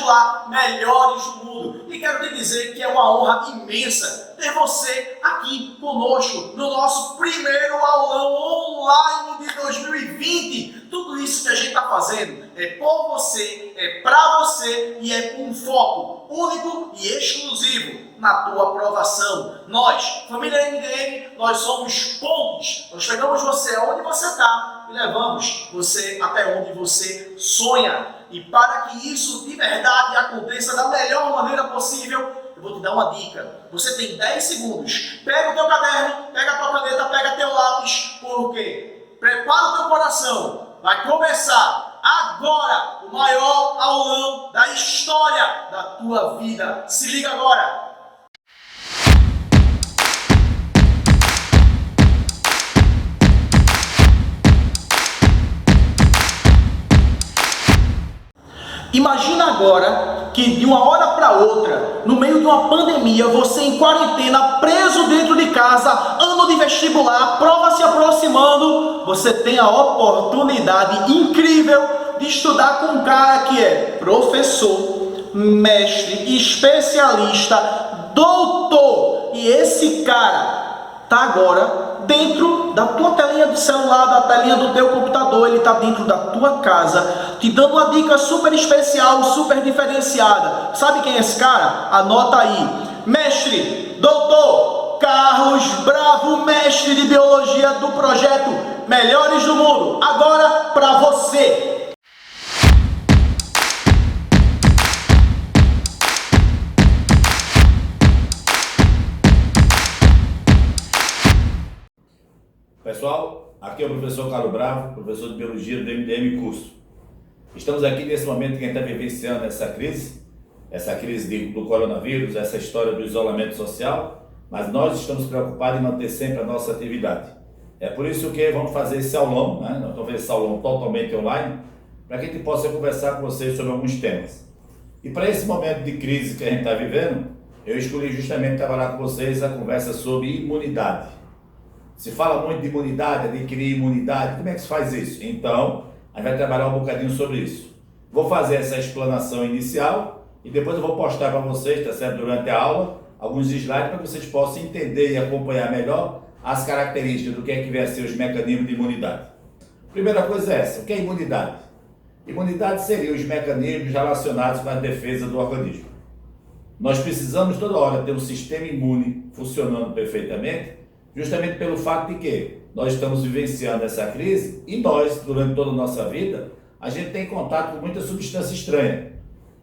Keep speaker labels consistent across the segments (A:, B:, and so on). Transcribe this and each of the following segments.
A: vestibular melhores do mundo. E quero te dizer que é uma honra imensa ter você aqui conosco no nosso primeiro aulão online de 2020. Tudo isso que a gente está fazendo é por você, é para você e é com um foco único e exclusivo na tua aprovação. Nós, família MDM, nós somos pontes. Nós pegamos você aonde você está e levamos você até onde você sonha. E para que isso de verdade aconteça da melhor maneira possível, eu vou te dar uma dica. Você tem 10 segundos. Pega o teu caderno, pega a tua caneta, pega teu lápis. Por quê? Prepara o teu coração. Vai começar agora o maior aulão da história da tua vida. Se liga agora. Imagina agora que de uma hora para outra, no meio de uma pandemia, você em quarentena, preso dentro de casa, ano de vestibular, prova se aproximando, você tem a oportunidade incrível de estudar com um cara que é professor, mestre, especialista, doutor. E esse cara tá agora dentro da tua telinha do celular, da telinha do teu computador, ele está dentro da tua casa, te dando uma dica super especial, super diferenciada. Sabe quem é esse cara? Anota aí. Mestre, doutor Carlos Bravo, mestre de biologia do projeto Melhores do Mundo. Agora para você.
B: Pessoal, aqui é o professor Carlos Bravo, professor de Biologia do MDM Curso. Estamos aqui nesse momento que a gente está vivenciando essa crise do coronavírus, essa história do isolamento social, mas nós estamos preocupados em manter sempre a nossa atividade. É por isso que vamos fazer esse aulão, né? Nós vamos fazer esse aulão totalmente online, para que a gente possa conversar com vocês sobre alguns temas. E para esse momento de crise que a gente está vivendo, eu escolhi justamente trabalhar com vocês a conversa sobre imunidade. Se fala muito de imunidade, adquirir imunidade, como é que se faz isso? Então, a gente vai trabalhar um bocadinho sobre isso. Vou fazer essa explanação inicial e depois eu vou postar para vocês, tá certo? Durante a aula, alguns slides para que vocês possam entender e acompanhar melhor as características do que é que vai ser os mecanismos de imunidade. Primeira coisa é essa, o que é imunidade? Imunidade seria os mecanismos relacionados com a defesa do organismo. Nós precisamos toda hora ter um sistema imune funcionando perfeitamente, justamente pelo fato de que nós estamos vivenciando essa crise e nós, durante toda a nossa vida, a gente tem contato com muita substância estranha.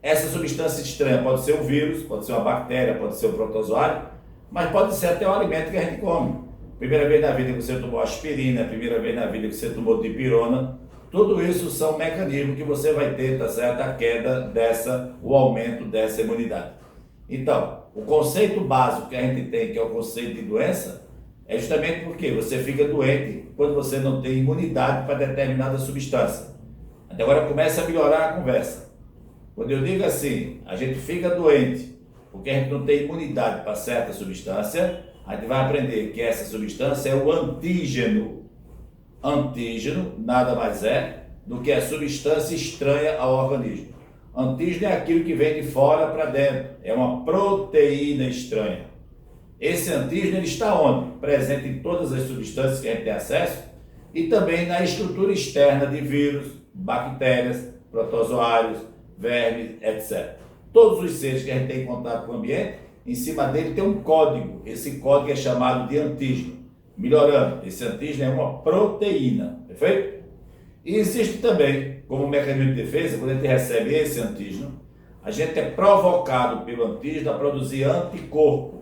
B: Essa substância estranha pode ser um vírus, pode ser uma bactéria, pode ser um protozoário, mas pode ser até um alimento que a gente come. Primeira vez na vida que você tomou aspirina, primeira vez na vida que você tomou dipirona, tudo isso são mecanismos que você vai ter, tá certo? A queda o aumento dessa imunidade. Então, o conceito básico que a gente tem, que é o conceito de doença, é justamente porque você fica doente quando você não tem imunidade para determinada substância. Até agora começa a melhorar a conversa. Quando eu digo assim, a gente fica doente porque a gente não tem imunidade para certa substância, a gente vai aprender que essa substância é o antígeno. Antígeno nada mais é do que a substância estranha ao organismo. Antígeno é aquilo que vem de fora para dentro, é uma proteína estranha. Esse antígeno ele está onde? Presente em todas as substâncias que a gente tem acesso e também na estrutura externa de vírus, bactérias, protozoários, vermes, etc. Todos os seres que a gente tem em contato com o ambiente, em cima dele tem um código. Esse código é chamado de antígeno. Melhorando, esse antígeno é uma proteína, perfeito? E existe também, como mecanismo de defesa, quando a gente recebe esse antígeno, a gente é provocado pelo antígeno a produzir anticorpo.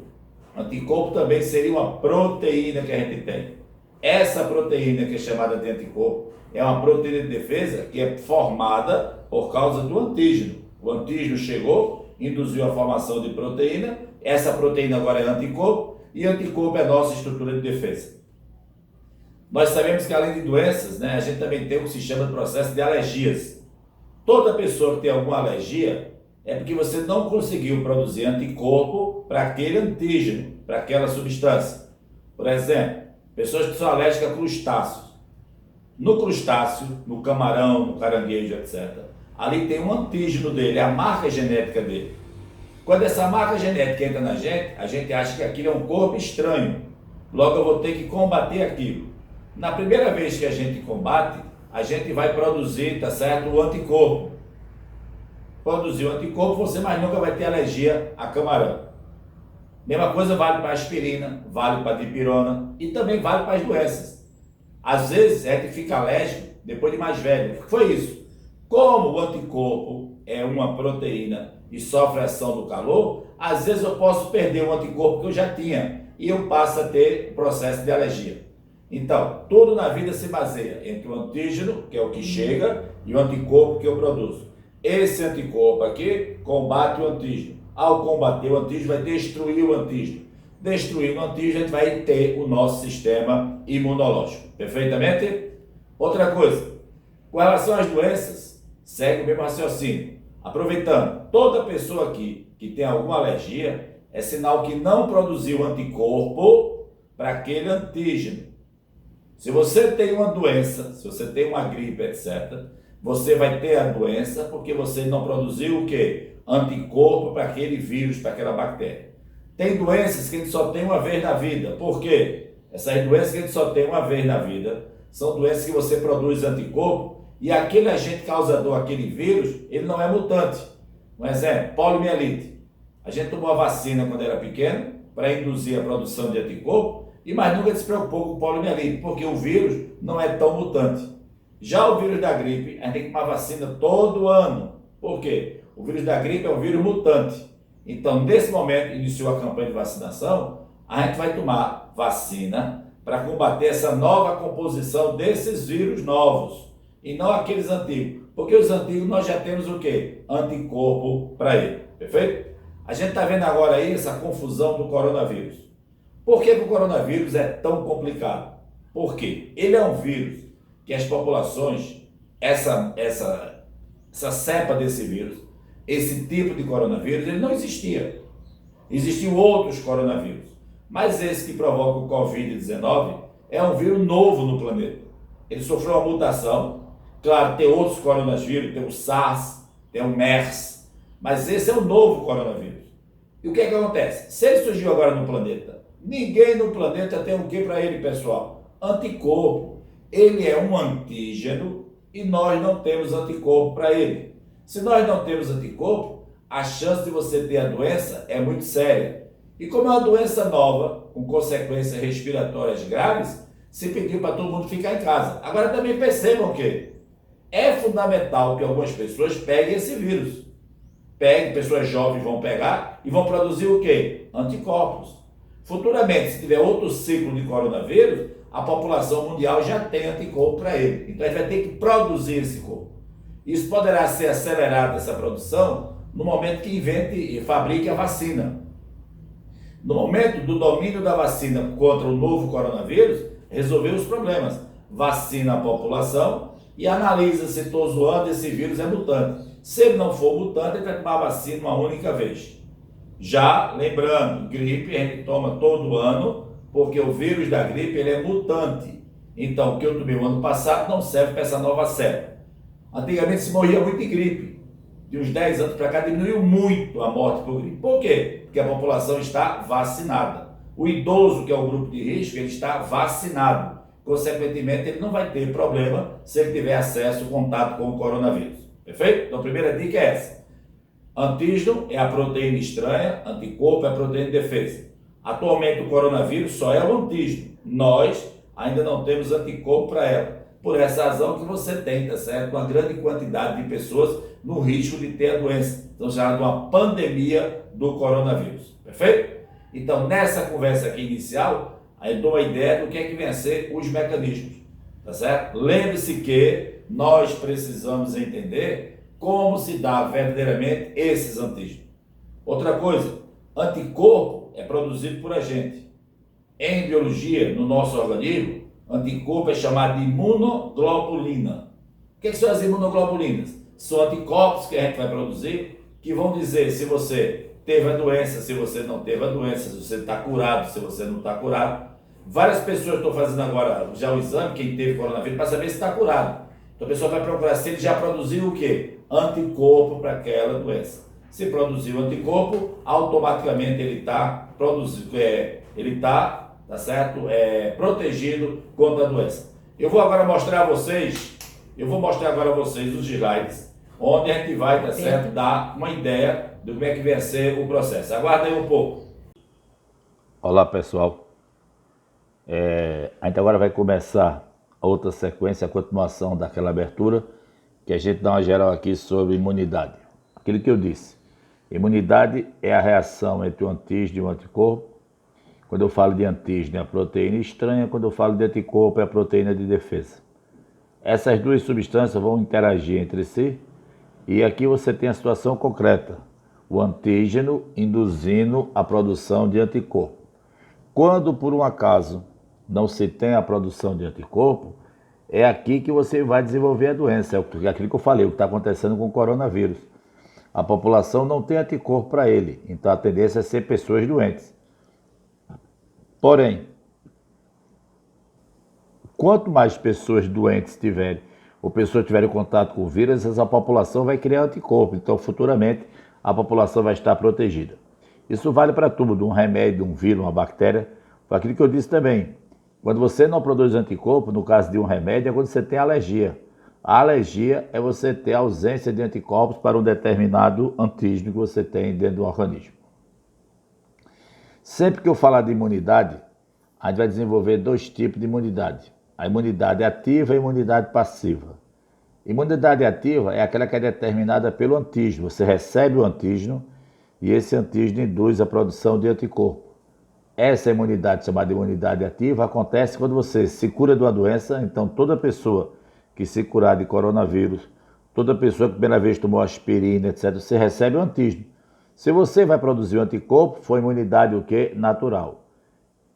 B: Anticorpo também seria uma proteína que a gente tem. Essa proteína que é chamada de anticorpo é uma proteína de defesa que é formada por causa do antígeno. O antígeno chegou, induziu a formação de proteína, essa proteína agora é anticorpo e anticorpo é a nossa estrutura de defesa. Nós sabemos que além de doenças, a gente também tem o que se chama de processo de alergias. Toda pessoa que tem alguma alergia é porque você não conseguiu produzir anticorpo para aquele antígeno, para aquela substância. Por exemplo, pessoas que são alérgicas a crustáceos. No crustáceo, no camarão, no caranguejo, etc., ali tem um antígeno dele, a marca genética dele. Quando essa marca genética entra na gente, a gente acha que aquilo é um corpo estranho. Logo eu vou ter que combater aquilo. Na primeira vez que a gente combate, a gente vai produzir, tá certo, o anticorpo. Produzir o anticorpo, você mais nunca vai ter alergia a camarão. Mesma coisa vale para a aspirina, vale para a dipirona e também vale para as doenças. Às vezes a gente fica alérgico depois de mais velho. O que foi isso? Como o anticorpo é uma proteína e sofre a ação do calor, às vezes eu posso perder o anticorpo que eu já tinha e eu passo a ter o processo de alergia. Então, tudo na vida se baseia entre o antígeno, que é o que chega, e o anticorpo que eu produzo. Esse anticorpo aqui combate o antígeno. Ao combater o antígeno, vai destruir o antígeno. Destruindo o antígeno, a gente vai ter o nosso sistema imunológico. Perfeitamente? Outra coisa, com relação às doenças, segue o mesmo raciocínio. Aproveitando, toda pessoa aqui que tem alguma alergia, é sinal que não produziu anticorpo para aquele antígeno. Se você tem uma doença, se você tem uma gripe, etc., você vai ter a doença porque você não produziu o quê? Anticorpo para aquele vírus, para aquela bactéria. Tem doenças que a gente só tem uma vez na vida. Por quê? Essas doenças que a gente só tem uma vez na vida são doenças que você produz anticorpo e aquele agente causador, aquele vírus, ele não é mutante. Um exemplo, poliomielite. A gente tomou a vacina quando era pequeno para induzir a produção de anticorpo e mais nunca se preocupou com poliomielite, porque o vírus não é tão mutante. Já o vírus da gripe, a gente tem que tomar vacina todo ano. Por quê? O vírus da gripe é um vírus mutante. Então, nesse momento, iniciou a campanha de vacinação, a gente vai tomar vacina para combater essa nova composição desses vírus novos e não aqueles antigos. Porque os antigos nós já temos o quê? Anticorpo para ele. Perfeito? A gente está vendo agora aí essa confusão do coronavírus. Por que o coronavírus é tão complicado? Porque ele é um vírus que as populações, essa cepa desse vírus, esse tipo de coronavírus, ele não existia. Existiam outros coronavírus. Mas esse que provoca o Covid-19 é um vírus novo no planeta. Ele sofreu uma mutação. Claro, tem outros coronavírus, tem o SARS, tem o MERS, mas esse é o novo coronavírus. E o que é que acontece? Se ele surgiu agora no planeta, ninguém no planeta tem o que para ele, pessoal? Anticorpo. Ele é um antígeno e nós não temos anticorpo para ele. Se nós não temos anticorpo, a chance de você ter a doença é muito séria. E como é uma doença nova, com consequências respiratórias graves, se pediu para todo mundo ficar em casa. Agora também percebam que é fundamental que algumas pessoas peguem esse vírus. Peguem, pessoas jovens vão pegar e vão produzir o quê? Anticorpos. Futuramente, se tiver outro ciclo de coronavírus, a população mundial já tem anticorpo para ele. Então a gente vai ter que produzir esse corpo. Isso poderá ser acelerado, essa produção, no momento que invente e fabrique a vacina. No momento do domínio da vacina contra o novo coronavírus, resolver os problemas. Vacina a população e analisa se estou zoando, esse vírus é mutante. Se ele não for mutante, ele vai tomar a vacina uma única vez. Já, lembrando, gripe a gente toma todo ano, porque o vírus da gripe ele é mutante. Então, o que eu tomei o ano passado não serve para essa nova cepa. Antigamente se morria muito de gripe. De uns 10 anos para cá diminuiu muito a morte por gripe. Por quê? Porque a população está vacinada. O idoso, que é o grupo de risco, ele está vacinado. Consequentemente, ele não vai ter problema se ele tiver acesso, contato com o coronavírus. Perfeito? Então, a primeira dica é essa. Antígeno é a proteína estranha, anticorpo é a proteína de defesa. Atualmente, o coronavírus só é o antígeno. Nós ainda não temos anticorpo para ela. Por essa razão que você tem, tá certo? Uma grande quantidade de pessoas no risco de ter a doença. Então, chamada uma pandemia do coronavírus. Perfeito? Então, nessa conversa aqui inicial, aí eu dou uma ideia do que é que vem a ser os mecanismos. Tá certo? Lembre-se que nós precisamos entender como se dá verdadeiramente esses antígenos. Outra coisa, anticorpo é produzido por a gente. Em biologia, no nosso organismo, anticorpo é chamado de imunoglobulina. O que são as imunoglobulinas? São anticorpos que a gente vai produzir, que vão dizer se você teve a doença, se você não teve a doença, se você está curado, se você não está curado. Várias pessoas estão fazendo agora já o exame, quem teve coronavírus, para saber se está curado. Então a pessoa vai procurar se ele já produziu o quê? anticorpo para aquela doença. Se produziu anticorpo, automaticamente ele está produzindo, tá certo? Protegido contra a doença. Eu vou agora mostrar a vocês, os slides, onde a gente vai, tá certo, dar uma ideia do como é que vai ser o processo. Aguarda aí um pouco. Olá, pessoal. A gente agora vai começar a outra sequência, a continuação daquela abertura, que a gente dá uma geral aqui sobre imunidade. Aquilo que eu disse. Imunidade é a reação entre o antígeno e o anticorpo. Quando eu falo de antígeno, é a proteína estranha. Quando eu falo de anticorpo, é a proteína de defesa. Essas duas substâncias vão interagir entre si. E aqui você tem a situação concreta. O antígeno induzindo a produção de anticorpo. Quando, por um acaso, não se tem a produção de anticorpo, é aqui que você vai desenvolver a doença. É aquilo que eu falei, o que está acontecendo com o coronavírus. A população não tem anticorpo para ele, então a tendência é ser pessoas doentes. Porém, quanto mais pessoas doentes tiverem, ou pessoas tiverem contato com o vírus, essa população vai criar anticorpo. Então, futuramente, a população vai estar protegida. Isso vale para tudo, de um remédio, de um vírus, uma bactéria. Foi aquilo que eu disse também. Quando você não produz anticorpo, no caso de um remédio, é quando você tem alergia. A alergia é você ter ausência de anticorpos para um determinado antígeno que você tem dentro do organismo. Sempre que eu falar de imunidade, a gente vai desenvolver dois tipos de imunidade. A imunidade ativa e a imunidade passiva. Imunidade ativa é aquela que é determinada pelo antígeno. Você recebe o antígeno e esse antígeno induz a produção de anticorpo. Essa imunidade, chamada imunidade ativa, acontece quando você se cura de uma doença. Então, toda pessoa que se curar de coronavírus, toda pessoa que primeira vez tomou aspirina, etc., você recebe o antígeno. Se você vai produzir o anticorpo, foi imunidade o quê? Natural.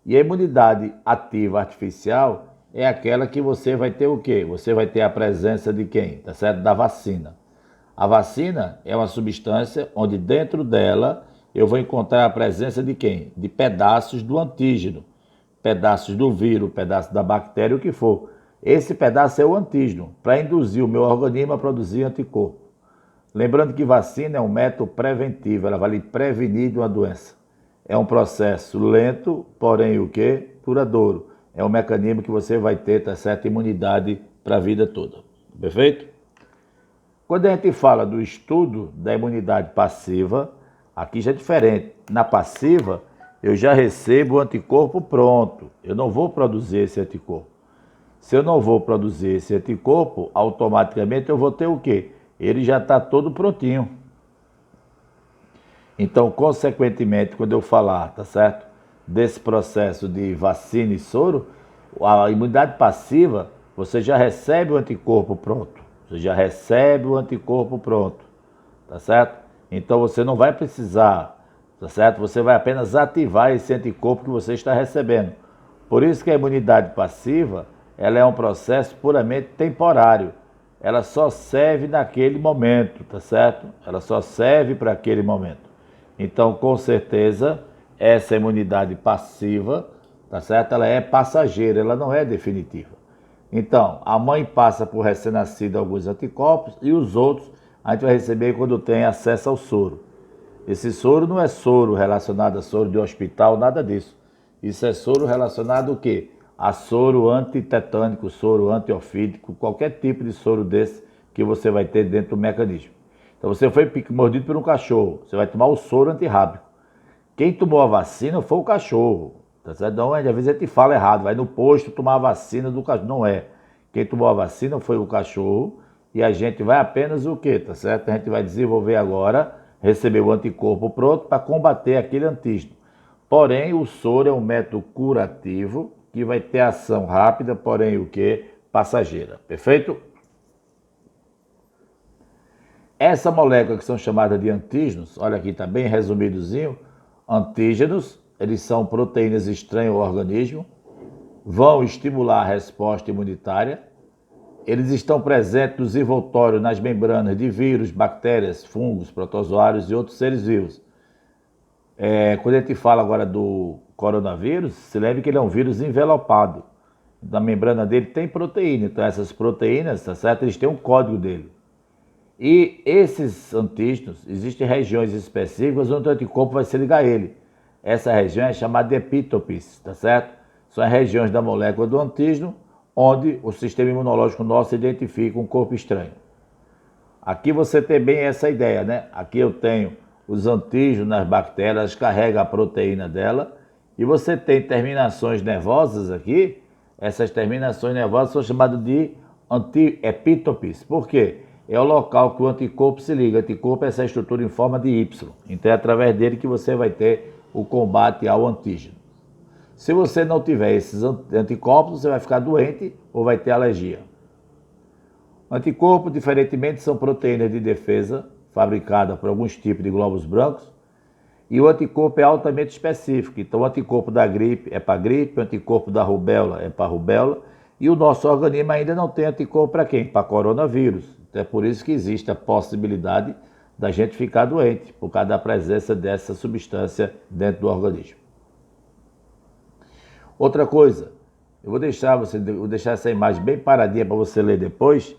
B: E a imunidade ativa artificial é aquela que você vai ter o quê? Você vai ter a presença de quem? Tá certo? Da vacina. A vacina é uma substância onde dentro dela eu vou encontrar a presença de quem? De pedaços do antígeno, pedaços do vírus, pedaços da bactéria, o que for. Esse pedaço é o antígeno, para induzir o meu organismo a produzir anticorpo. Lembrando que vacina é um método preventivo, ela vai lhe prevenir de uma doença. É um processo lento, porém o quê? Duradouro. É um mecanismo que você vai ter, tá certo? Imunidade para a vida toda. Perfeito? Quando a gente fala do estudo da imunidade passiva, aqui já é diferente. Na passiva, eu já recebo o anticorpo pronto. Eu não vou produzir esse anticorpo. Se eu não vou produzir esse anticorpo, automaticamente eu vou ter o quê? Ele já está todo prontinho. Então, consequentemente, quando eu falar, tá certo? Desse processo de vacina e soro, a imunidade passiva, você já recebe o anticorpo pronto. Você já recebe o anticorpo pronto, tá certo? Então você não vai precisar, tá certo? Você vai apenas ativar esse anticorpo que você está recebendo. Por isso que a imunidade passiva, ela é um processo puramente temporário. Ela só serve naquele momento, tá certo? Ela só serve para aquele momento. Então, com certeza, essa imunidade passiva, tá certo? Ela é passageira, ela não é definitiva. Então, a mãe passa por recém-nascido alguns anticorpos e os outros a gente vai receber quando tem acesso ao soro. Esse soro não é soro relacionado a soro de hospital, nada disso. Isso é soro relacionado ao quê? A soro antitetânico, soro antiofídico, qualquer tipo de soro desse que você vai ter dentro do mecanismo. Então você foi mordido por um cachorro, você vai tomar o soro antirrábico. Quem tomou a vacina foi o cachorro, tá certo? Então, às vezes a gente fala errado, vai no posto tomar a vacina do cachorro. Não é. Quem tomou a vacina foi o cachorro e a gente vai apenas o quê, tá certo? A gente vai desenvolver agora, receber o anticorpo pronto para combater aquele antígeno. Porém, o soro é um método curativo que vai ter ação rápida, porém o quê? Passageira. Perfeito? Essa molécula que são chamadas de antígenos, olha aqui, está bem resumidozinho. Antígenos, eles são proteínas estranhas ao organismo, vão estimular a resposta imunitária. Eles estão presentes nos envoltórios, nas membranas de vírus, bactérias, fungos, protozoários e outros seres vivos. Quando a gente fala agora do coronavírus, se lembre que ele é um vírus envelopado. Na membrana dele tem proteína, então essas proteínas, tá certo? Eles têm um código dele. E esses antígenos, existem regiões específicas onde o anticorpo vai se ligar a ele. Essa região é chamada de epítopes, tá certo? São as regiões da molécula do antígeno onde o sistema imunológico nosso identifica um corpo estranho. Aqui você tem bem essa ideia, né? Aqui eu tenho os antígenos nas bactérias, carrega a proteína dela, e você tem terminações nervosas aqui. Essas terminações nervosas são chamadas de epítopes. Por quê? É o local que o anticorpo se liga. O anticorpo é essa estrutura em forma de Y. Então é através dele que você vai ter o combate ao antígeno. Se você não tiver esses anticorpos, você vai ficar doente ou vai ter alergia. Anticorpos, diferentemente, são proteínas de defesa fabricadas por alguns tipos de glóbulos brancos, e o anticorpo é altamente específico. Então o anticorpo da gripe é para gripe, o anticorpo da rubéola é para rubéola, e o nosso organismo ainda não tem anticorpo para quem? Para coronavírus. Então é por isso que existe a possibilidade da gente ficar doente, por causa da presença dessa substância dentro do organismo. Outra coisa, eu vou deixar essa imagem bem paradinha para você ler depois,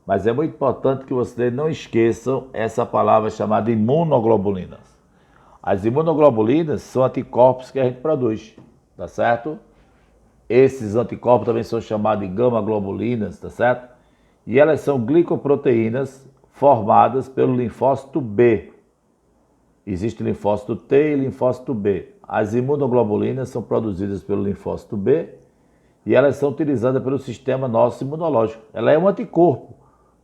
B: mas é muito importante que vocês não esqueçam essa palavra chamada imunoglobulinas. As imunoglobulinas são anticorpos que a gente produz, tá certo? Esses anticorpos também são chamados de gama-globulinas, tá certo? E elas são glicoproteínas formadas pelo linfócito B. Existe linfócito T e linfócito B. As imunoglobulinas são produzidas pelo linfócito B e elas são utilizadas pelo sistema nosso imunológico. Ela é um anticorpo.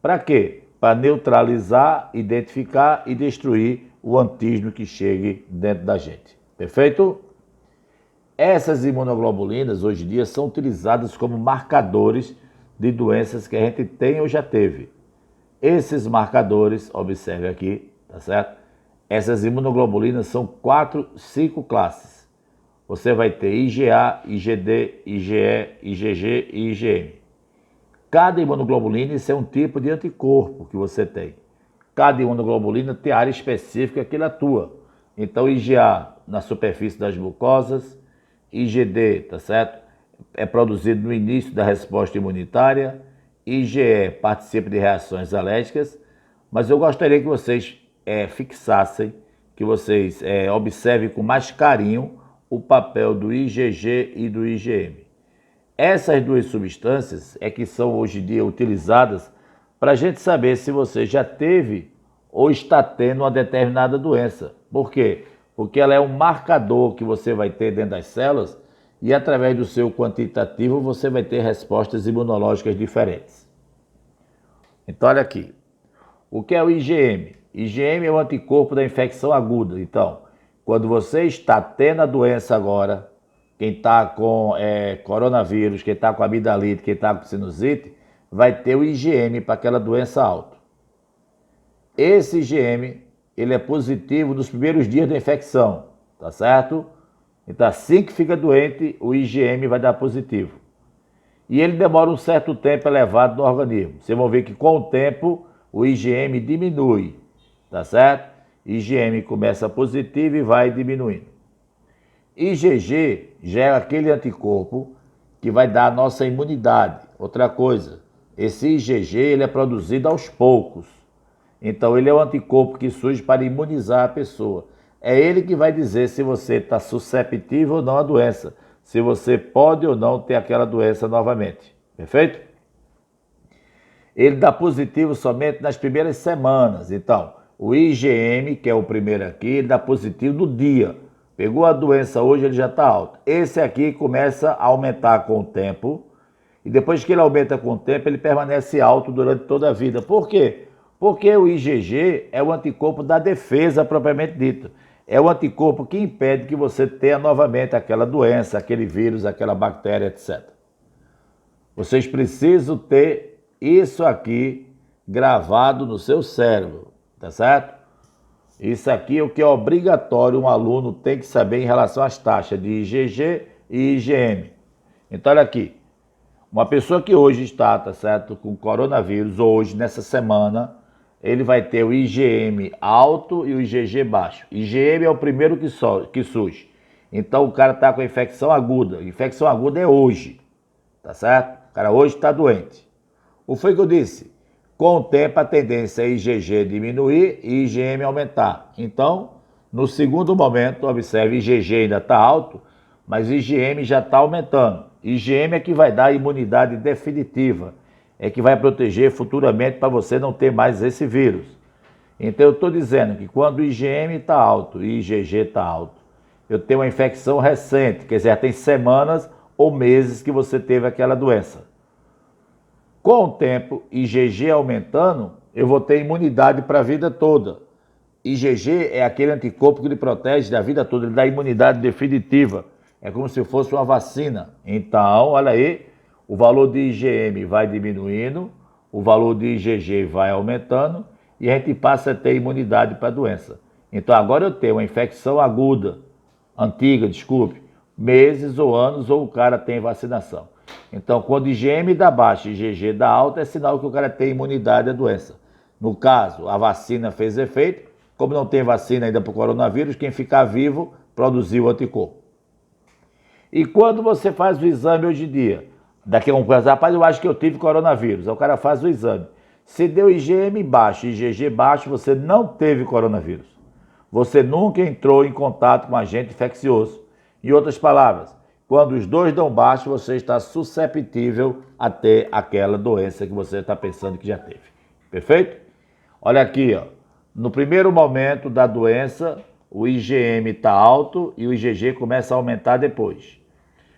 B: Para quê? Para neutralizar, identificar e destruir o antígeno que chegue dentro da gente. Perfeito? Essas imunoglobulinas hoje em dia são utilizadas como marcadores de doenças que a gente tem ou já teve. Esses marcadores, observe aqui, tá certo? Essas imunoglobulinas são 5 classes. Você vai ter IgA, IgD, IgE, IgG e IgM. Cada imunoglobulina, isso é um tipo de anticorpo que você tem. Cada imunoglobulina tem área específica que ele atua. Então, IgA na superfície das mucosas, IgD, tá certo? É produzido no início da resposta imunitária, IgE participa de reações alérgicas, mas eu gostaria que vocês fixassem, que vocês observem com mais carinho o papel do IgG e do IgM. Essas duas substâncias é que são hoje em dia utilizadas para a gente saber se você já teve ou está tendo uma determinada doença. Por quê? Porque ela é um marcador que você vai ter dentro das células e através do seu quantitativo você vai ter respostas imunológicas diferentes. Então olha aqui, o que é o IgM? IgM é o anticorpo da infecção aguda. Então, quando você está tendo a doença agora, quem está com coronavírus, quem está com amidalite, quem está com sinusite, vai ter o IgM para aquela doença alta. Esse IgM, ele é positivo nos primeiros dias da infecção, tá certo? Então, assim que fica doente, o IgM vai dar positivo. E ele demora um certo tempo elevado no organismo. Vocês vão ver que com o tempo, o IgM diminui, tá certo? IgM começa positivo e vai diminuindo. IgG já é aquele anticorpo que vai dar a nossa imunidade. Outra coisa, esse IgG ele é produzido aos poucos. Então ele é o anticorpo que surge para imunizar a pessoa. É ele que vai dizer se você está susceptível ou não à doença, se você pode ou não ter aquela doença novamente. Perfeito? Ele dá positivo somente nas primeiras semanas. Então, o IgM, que é o primeiro aqui, ele dá positivo no dia. Pegou a doença hoje, ele já está alto. Esse aqui começa a aumentar com o tempo. E depois que ele aumenta com o tempo, ele permanece alto durante toda a vida. Por quê? Porque o IgG é o anticorpo da defesa propriamente dito. É o anticorpo que impede que você tenha novamente aquela doença, aquele vírus, aquela bactéria, etc. Vocês precisam ter isso aqui gravado no seu cérebro, tá certo? Isso aqui é o que é obrigatório um aluno tem que saber em relação às taxas de IgG e IgM. Então, olha aqui. Uma pessoa que hoje está, tá certo, com coronavírus, hoje, nessa semana, ele vai ter o IgM alto e o IgG baixo. IgM é o primeiro que surge. Então, o cara está com infecção aguda. Infecção aguda é hoje, tá certo? O cara hoje está doente. O que foi que eu disse? Com o tempo, a tendência é IgG diminuir e IgM aumentar. Então, no segundo momento, observe, IgG ainda está alto, mas IgM já está aumentando. IgM é que vai dar a imunidade definitiva, é que vai proteger futuramente para você não ter mais esse vírus. Então, eu estou dizendo que quando o IgM está alto e IgG está alto, eu tenho uma infecção recente, quer dizer, tem semanas ou meses que você teve aquela doença. Com o tempo, IgG aumentando, eu vou ter imunidade para a vida toda. IgG é aquele anticorpo que lhe protege da vida toda, ele dá imunidade definitiva. É como se fosse uma vacina. Então, olha aí, o valor de IgM vai diminuindo, o valor de IgG vai aumentando e a gente passa a ter imunidade para a doença. Então, agora eu tenho uma infecção aguda, antiga, desculpe, meses ou anos, ou o cara tem vacinação. Então, quando IgM dá baixo e IgG dá alta, é sinal que o cara tem imunidade à doença. No caso, a vacina fez efeito, como não tem vacina ainda para o coronavírus, quem ficar vivo produziu o anticorpo. E quando você faz o exame hoje em dia, daqui a um coisa, rapaz, eu acho que eu tive coronavírus, aí o cara faz o exame. Se deu IgM baixo e IgG baixo, você não teve coronavírus. Você nunca entrou em contato com agente infeccioso. Em outras palavras, quando os dois dão baixo, você está susceptível a ter aquela doença que você está pensando que já teve. Perfeito? Olha aqui, ó. No primeiro momento da doença, o IgM está alto e o IgG começa a aumentar depois.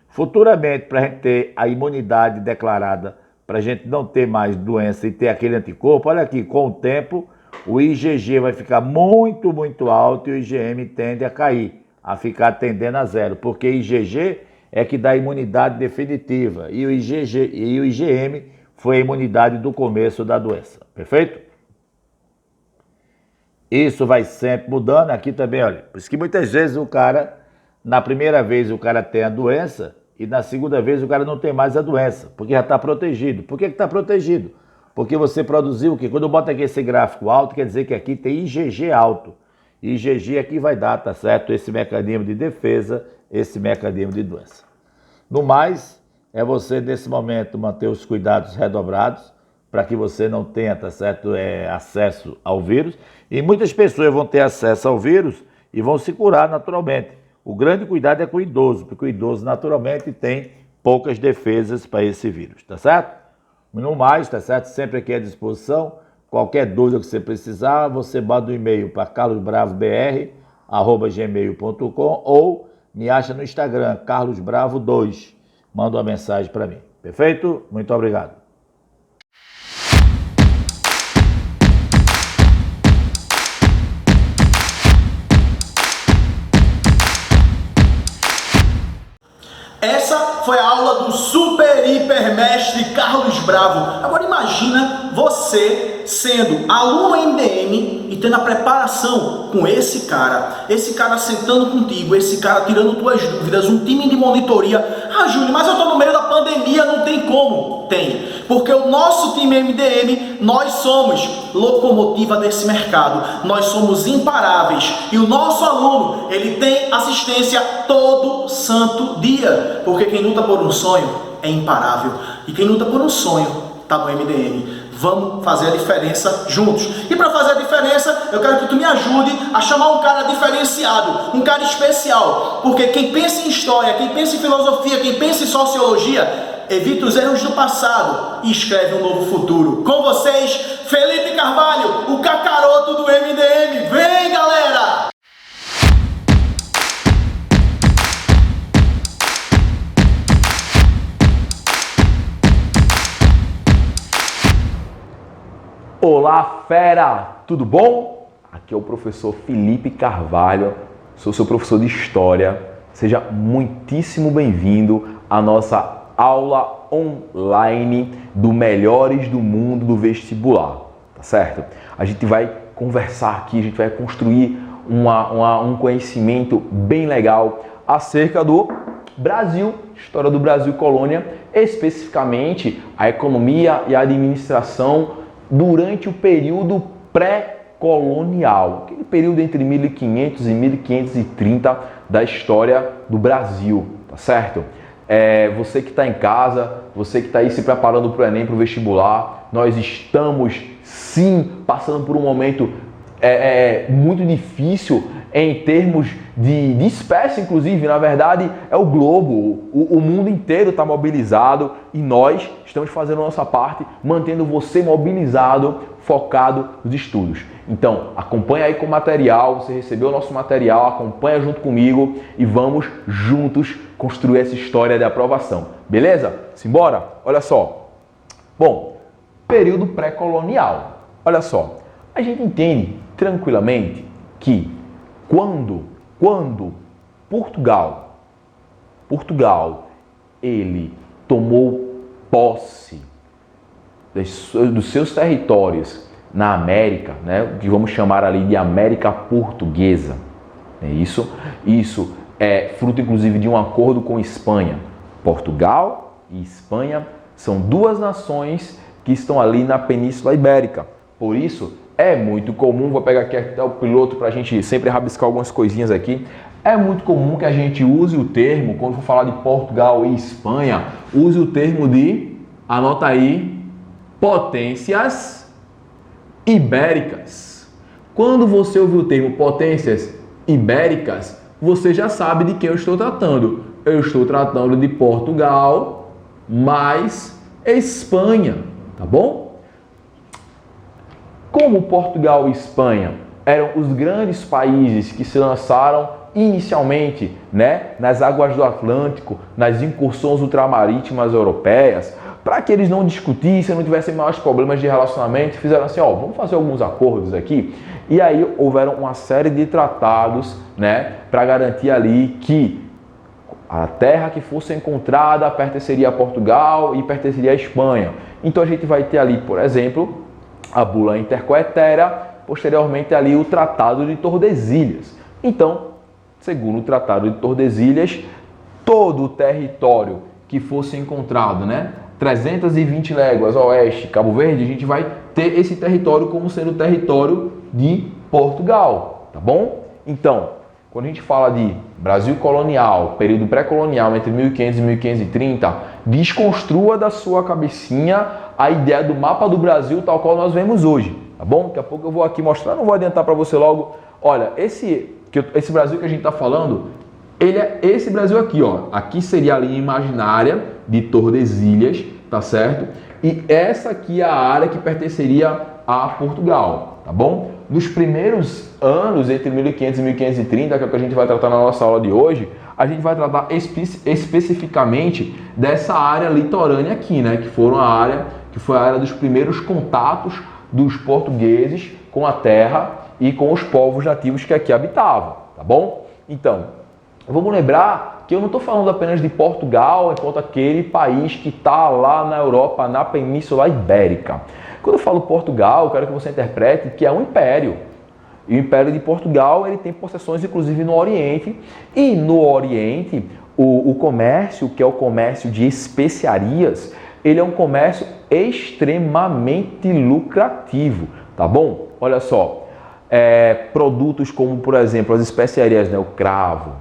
B: Futuramente, para a gente ter a imunidade declarada, para a gente não ter mais doença e ter aquele anticorpo, olha aqui, com o tempo, o IgG vai ficar muito, muito alto e o IgM tende a cair, a ficar tendendo a zero, porque IgG é que dá imunidade definitiva e o IgM foi a imunidade do começo da doença, perfeito? Isso vai sempre mudando, aqui também, olha, por isso que muitas vezes o cara, na primeira vez o cara tem a doença e na segunda vez o cara não tem mais a doença, porque já está protegido. Por que está protegido? Porque você produziu o quê? Quando eu boto aqui esse gráfico alto, quer dizer que aqui tem IgG alto. IgG aqui vai dar, tá certo? Esse mecanismo de defesa, esse mecanismo de doença. No mais, é você nesse momento manter os cuidados redobrados para que você não tenha, tá certo, acesso ao vírus. E muitas pessoas vão ter acesso ao vírus e vão se curar naturalmente. O grande cuidado é com o idoso, porque o idoso naturalmente tem poucas defesas para esse vírus, tá certo? No mais, tá certo? Sempre aqui à disposição. Qualquer dúvida que você precisar, você manda um e-mail para carlosbravobr@gmail.com ou me acha no Instagram, carlosbravo2. Manda uma mensagem para mim. Perfeito? Muito obrigado.
A: Essa foi a aula do super hiper mestre Carlos Bravo. Agora imagina você sendo aluno MDM e tendo a preparação com esse cara sentando contigo, esse cara tirando tuas dúvidas, um time de monitoria. Ah, Júlio, mas eu estou no meio da pandemia, não tem como. Tem, porque o nosso time MDM, nós somos locomotiva desse mercado, nós somos imparáveis e o nosso aluno, ele tem assistência todo santo dia, porque quem luta por um sonho é imparável e quem luta por um sonho está no MDM. Vamos fazer a diferença juntos. E para fazer a diferença, eu quero que tu me ajude a chamar um cara diferenciado, um cara especial, porque quem pensa em história, quem pensa em filosofia, quem pensa em sociologia, evita os erros do passado e escreve um novo futuro. Com vocês, Felipe Carvalho, o cacaroto do MDM. Vem, galera!
C: Olá, fera! Tudo bom? Aqui é o professor Felipe Carvalho, sou seu professor de História. Seja muitíssimo bem-vindo à nossa aula online do Melhores do Mundo do Vestibular, tá certo? A gente vai conversar aqui, a gente vai construir um conhecimento bem legal acerca do Brasil, história do Brasil colônia, especificamente a economia e a administração durante o período pré-colonial, aquele período entre 1500 e 1530 da história do Brasil, tá certo? Você que está em casa, você que está aí se preparando para o Enem, para o vestibular, nós estamos sim passando por um momento muito difícil em termos de espécie, inclusive. Na verdade, é o globo, o mundo inteiro está mobilizado e nós estamos fazendo a nossa parte, mantendo você mobilizado, focado nos estudos. Então, acompanha aí com o material, você recebeu o nosso material, acompanha junto comigo e vamos juntos construir essa história de aprovação. Beleza? Simbora? Olha só. Bom, período pré-colonial. Olha só, a gente entende tranquilamente que quando Portugal ele tomou posse dos seus territórios na América, né, que vamos chamar ali de América Portuguesa, né, isso é fruto inclusive de um acordo com Espanha. Portugal e Espanha são duas nações que estão ali na Península Ibérica. Por isso, é muito comum, vou pegar aqui até o piloto para a gente sempre rabiscar algumas coisinhas aqui. É muito comum que a gente use o termo, quando for falar de Portugal e Espanha, use o termo de, anota aí, potências ibéricas. Quando você ouvir o termo potências ibéricas, você já sabe de quem eu estou tratando. Eu estou tratando de Portugal mais Espanha, tá bom? Como Portugal e Espanha eram os grandes países que se lançaram inicialmente, né, nas águas do Atlântico, nas incursões ultramarítimas europeias, para que eles não discutissem, não tivessem maiores problemas de relacionamento, fizeram assim, ó, vamos fazer alguns acordos aqui. E aí houveram uma série de tratados, né, para garantir ali que a terra que fosse encontrada pertenceria a Portugal e pertenceria à Espanha. Então a gente vai ter ali, por exemplo, a bula intercoetera, posteriormente ali o Tratado de Tordesilhas. Então, segundo o Tratado de Tordesilhas, todo o território que fosse encontrado, né, 320 léguas a oeste, Cabo Verde, a gente vai ter esse território como sendo o território de Portugal, tá bom? Então, quando a gente fala de Brasil colonial, período pré-colonial entre 1500 e 1530, desconstrua da sua cabecinha a ideia do mapa do Brasil tal qual nós vemos hoje, tá bom? Daqui a pouco eu vou aqui mostrar, não vou adiantar para você logo. Olha, esse Brasil que a gente está falando, ele é esse Brasil aqui, ó. Aqui seria a linha imaginária de Tordesilhas, tá certo? E essa aqui é a área que pertenceria a Portugal, tá bom? Nos primeiros anos, entre 1500 e 1530, que é o que a gente vai tratar na nossa aula de hoje, a gente vai tratar especificamente dessa área litorânea aqui, né? Que foi a área dos primeiros contatos dos portugueses com a terra e com os povos nativos que aqui habitavam, tá bom? Então, vamos lembrar que eu não estou falando apenas de Portugal enquanto aquele país que está lá na Europa, na Península Ibérica. Quando eu falo Portugal, eu quero que você interprete que é um império. E o Império de Portugal ele tem possessões inclusive no Oriente. E no Oriente, o comércio, que é o comércio de especiarias, ele é um comércio extremamente lucrativo, tá bom? Olha só, produtos como, por exemplo, as especiarias, né? O cravo,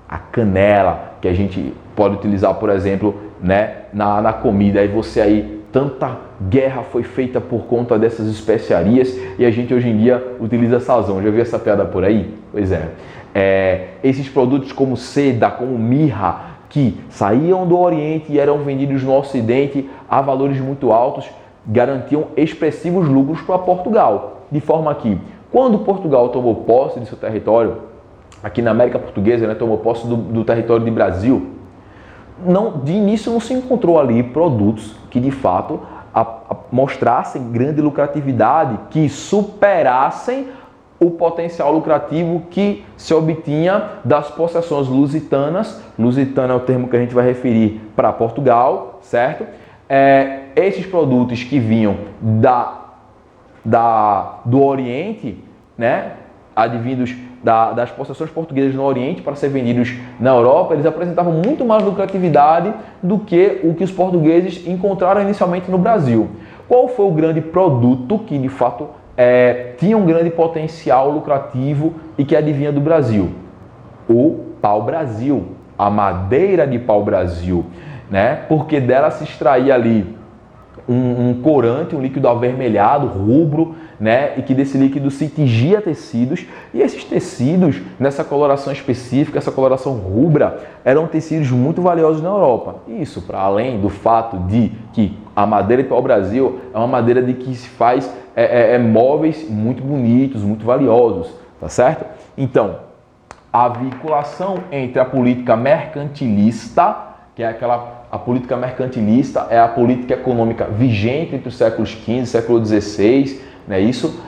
C: a canela, que a gente pode utilizar, por exemplo, né? na comida. Aí você aí, tanta guerra foi feita por conta dessas especiarias e a gente hoje em dia utiliza sazão. Já viu essa piada por aí? Pois é. Esses produtos como seda, como mirra, que saíam do Oriente e eram vendidos no Ocidente a valores muito altos, garantiam expressivos lucros para Portugal. De forma que, quando Portugal tomou posse de seu território, aqui na América Portuguesa, né, tomou posse do território de Brasil, de início não se encontrou ali produtos que de fato mostrassem grande lucratividade, que superassem o potencial lucrativo que se obtinha das possessões lusitanas. Lusitana é o termo que a gente vai referir para Portugal, certo? Esses produtos que vinham do Oriente, né, advindos das possessões portuguesas no Oriente para ser vendidos na Europa, eles apresentavam muito mais lucratividade do que o que os portugueses encontraram inicialmente no Brasil. Qual foi o grande produto que de fato tinha um grande potencial lucrativo e que advinha do Brasil? O pau-brasil, a madeira de pau-brasil, né? Porque dela se extraía ali um corante, um líquido avermelhado, rubro, né? E que desse líquido se tingia tecidos, e esses tecidos, nessa coloração específica, essa coloração rubra, eram tecidos muito valiosos na Europa. Isso para além do fato de que a madeira de pau-brasil é uma madeira de que se faz móveis muito bonitos, muito valiosos, tá certo? Então, a vinculação entre a política mercantilista, que é a política mercantilista é a política econômica vigente entre os séculos XV e século XVI, né? Isso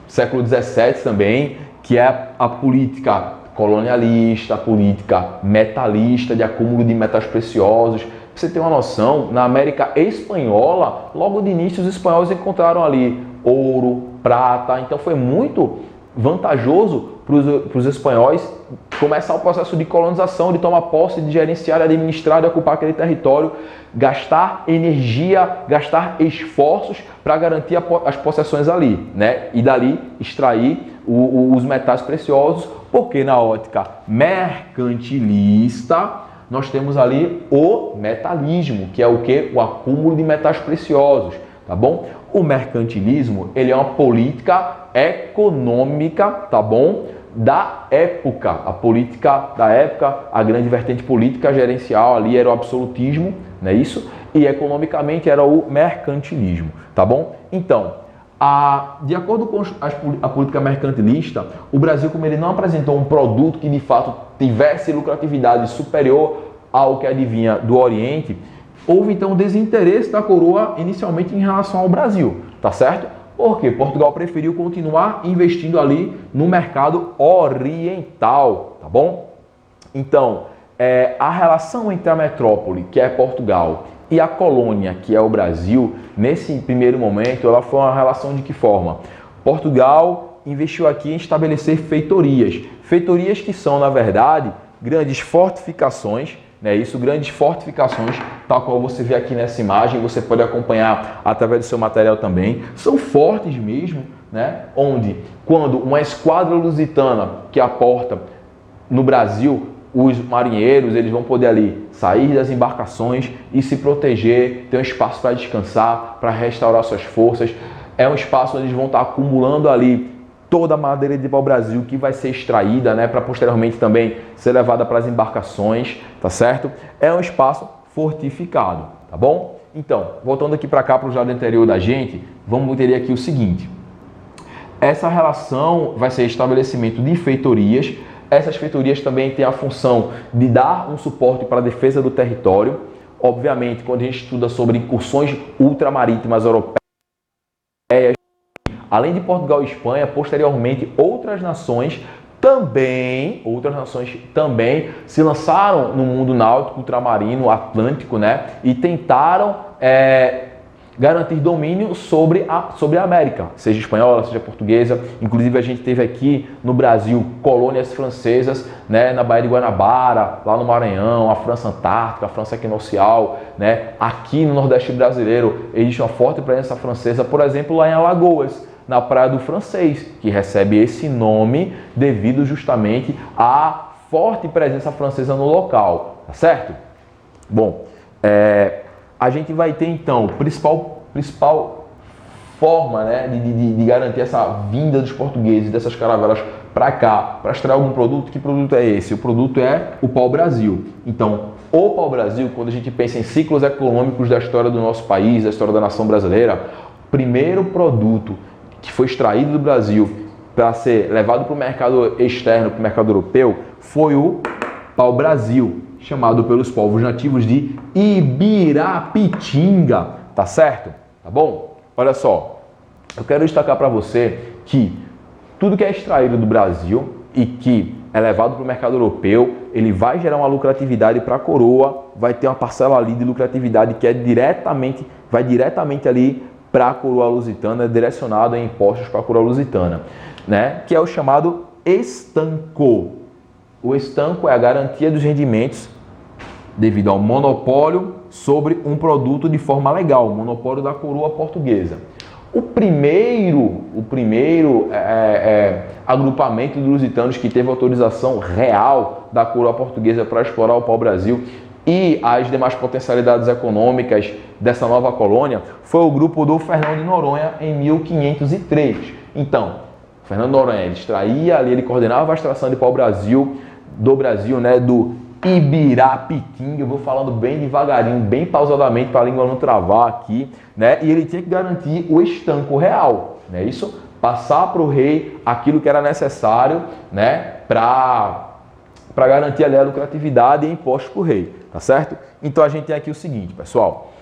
C: século XVII também, que é a política colonialista, a política metalista, de acúmulo de metais preciosos. Pra você ter uma noção, na América Espanhola, logo de início os espanhóis encontraram ali ouro, prata, então foi muito vantajoso para os espanhóis começar o processo de colonização, de tomar posse, de gerenciar, de administrar, de ocupar aquele território, gastar energia, gastar esforços para garantir as possessões ali, né? E dali extrair os metais preciosos, porque na ótica mercantilista nós temos ali o metalismo, que é o que? O acúmulo de metais preciosos, tá bom? O mercantilismo, ele é uma política econômica, tá bom? Da época, a política da época, a grande vertente política gerencial ali era o absolutismo, não é isso? E economicamente era o mercantilismo, tá bom? Então, de acordo com a política mercantilista, o Brasil, como ele não apresentou um produto que de fato tivesse lucratividade superior ao que advinha do Oriente, houve então um desinteresse da coroa inicialmente em relação ao Brasil, tá certo? Porque Portugal preferiu continuar investindo ali no mercado oriental, tá bom? Então, a relação entre a metrópole, que é Portugal, e a colônia, que é o Brasil, nesse primeiro momento, ela foi uma relação de que forma? Portugal investiu aqui em estabelecer feitorias. Feitorias que são, na verdade, grandes fortificações, né? Isso, grandes fortificações, tal qual você vê aqui nessa imagem, você pode acompanhar através do seu material também. São fortes mesmo, né? Onde, quando uma esquadra lusitana que aporta no Brasil, os marinheiros eles vão poder ali sair das embarcações e se proteger, ter um espaço para descansar, para restaurar suas forças. É um espaço onde eles vão estar acumulando ali toda a madeira de pau-brasil que vai ser extraída, né, para posteriormente também ser levada para as embarcações, tá certo? É um espaço fortificado, tá bom? Então, voltando aqui para cá, para o lado interior da gente, vamos ter aqui o seguinte. Essa relação vai ser estabelecimento de feitorias. Essas feitorias também têm a função de dar um suporte para a defesa do território. Obviamente, quando a gente estuda sobre incursões ultramarítimas europeias, além de Portugal e Espanha, posteriormente outras nações também se lançaram no mundo náutico, ultramarino, atlântico, né? E tentaram garantir domínio sobre a América, seja espanhola, seja portuguesa. Inclusive a gente teve aqui no Brasil colônias francesas, né, na Baía de Guanabara, lá no Maranhão, a França Antártica, a França Equinocial, né? Aqui no Nordeste brasileiro existe uma forte presença francesa, por exemplo, lá em Alagoas, na Praia do Francês, que recebe esse nome devido justamente à forte presença francesa no local, tá certo? Bom, a gente vai ter então principal forma, né, de garantir essa vinda dos portugueses, dessas caravelas para cá, para extrair algum produto. Que produto é esse? O produto é o pau-brasil. Então, o pau-brasil, quando a gente pensa em ciclos econômicos da história do nosso país, da história da nação brasileira, o primeiro produto que foi extraído do Brasil para ser levado para o mercado externo, para o mercado europeu, foi o pau-brasil, chamado pelos povos nativos de Ibirapitinga, tá certo? Tá bom? Olha só, eu quero destacar para você que tudo que é extraído do Brasil e que é levado para o mercado europeu, ele vai gerar uma lucratividade para a coroa, vai ter uma parcela ali de lucratividade que vai diretamente ali para a coroa lusitana, direcionado em impostos para a coroa lusitana, né? Que é o chamado estanco. O estanco é a garantia dos rendimentos devido ao monopólio sobre um produto de forma legal, o monopólio da coroa portuguesa. O primeiro agrupamento de lusitanos que teve autorização real da coroa portuguesa para explorar o pau-brasil e as demais potencialidades econômicas dessa nova colônia foi o grupo do Fernando de Noronha em 1503. Então, Fernando de Noronha, ele extraía ali, ele coordenava a extração de pau-brasil, do Brasil, né, do Ibirapitinga. Eu vou falando bem devagarinho, bem pausadamente para a língua não travar aqui, né? E ele tinha que garantir o estanco real, né? Isso, passar para o rei aquilo que era necessário, né, para garantir ali a lucratividade e impostos para o rei, tá certo? Então a gente tem aqui o seguinte, pessoal.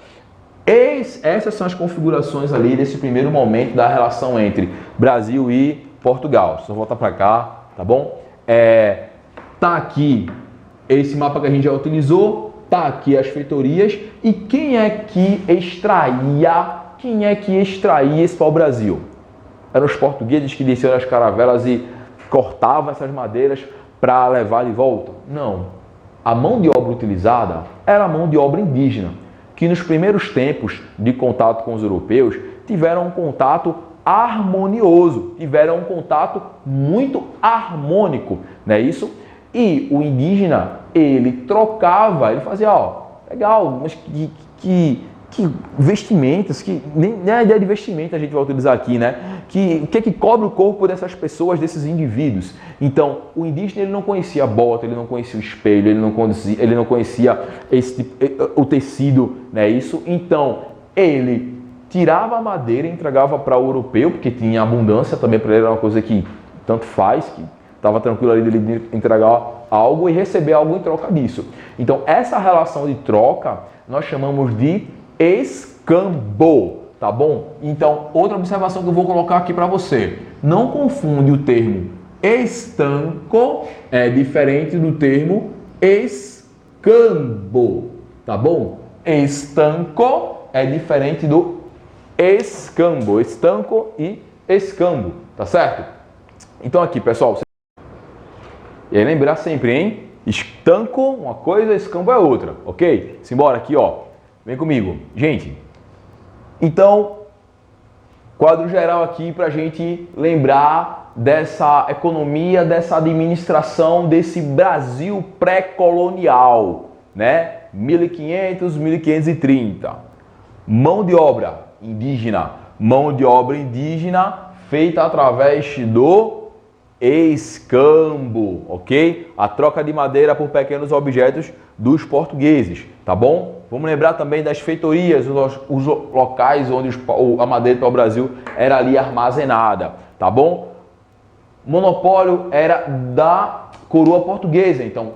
C: Essas são as configurações ali desse primeiro momento da relação entre Brasil e Portugal. Só voltar para cá, tá bom? Tá aqui esse mapa que a gente já utilizou, tá aqui as feitorias e quem é que extraía esse pau-brasil? Eram os portugueses que desciam nas caravelas e cortavam essas madeiras para levar de volta? Não. A mão de obra utilizada era a mão de obra indígena, que nos primeiros tempos de contato com os europeus tiveram um contato harmonioso, tiveram um contato muito harmônico, não é isso? E o indígena, ele trocava, ele fazia, ó, legal, mas que vestimentas, que nem a ideia de vestimenta a gente vai utilizar aqui, né? O que é que cobre o corpo dessas pessoas, desses indivíduos? Então, o indígena, ele não conhecia a bota, ele não conhecia o espelho, ele não conhecia o tecido, né? Isso. Então, ele tirava a madeira e entregava para o europeu, porque tinha abundância também, para ele era uma coisa que tanto faz, que estava tranquilo ali dele entregar algo e receber algo em troca disso. Então, essa relação de troca nós chamamos de escambo, tá bom? Então, outra observação que eu vou colocar aqui para você. Não confunde o termo estanco, é diferente do termo escambo, tá bom? Estanco é diferente do escambo, estanco e escambo, tá certo? Então aqui, pessoal, e aí lembrar sempre, hein? Estanco uma coisa, escambo é outra, ok? Simbora aqui, ó. Vem comigo. Gente, então, quadro geral aqui para a gente lembrar dessa economia, dessa administração desse Brasil pré-colonial, né? 1500, 1530. Mão de obra indígena feita através do escambo, ok? A troca de madeira por pequenos objetos dos portugueses, tá bom? Vamos lembrar também das feitorias, os locais onde a madeira para o Brasil era ali armazenada, tá bom? Monopólio era da coroa portuguesa, então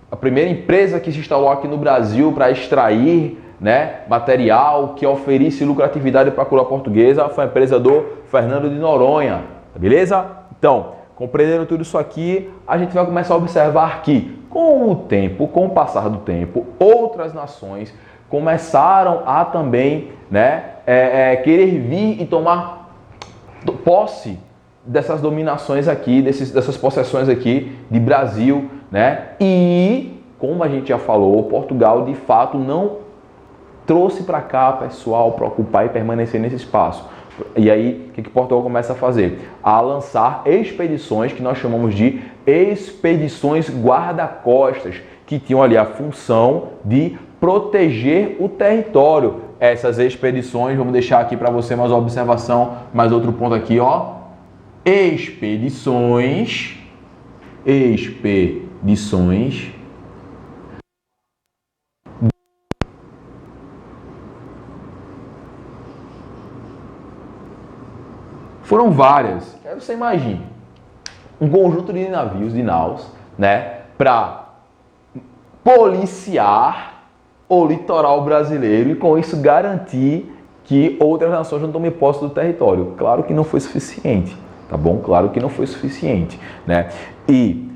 C: a primeira empresa que se instalou aqui no Brasil para extrair, né, material que oferisse lucratividade para a coroa portuguesa foi a empresa do Fernando de Noronha, beleza? Então, compreendendo tudo isso aqui, a gente vai começar a observar que, com o passar do tempo, outras nações começaram a também, né, querer vir e tomar posse dessas dominações aqui, dessas possessões aqui de Brasil, né? E, como a gente já falou, Portugal de fato não trouxe para cá pessoal para ocupar e permanecer nesse espaço. E aí, o que Portugal começa a fazer? A lançar expedições que nós chamamos de expedições guarda-costas, que tinham ali a função de proteger o território. Essas expedições, vamos deixar aqui para você mais uma observação, mais outro ponto aqui, ó. Expedições foram várias. Aí você imagina um conjunto de navios, de naus, né, para policiar o litoral brasileiro e com isso garantir que outras nações não tomem posse do território. Claro que não foi suficiente, tá bom? Claro que não foi suficiente, né? E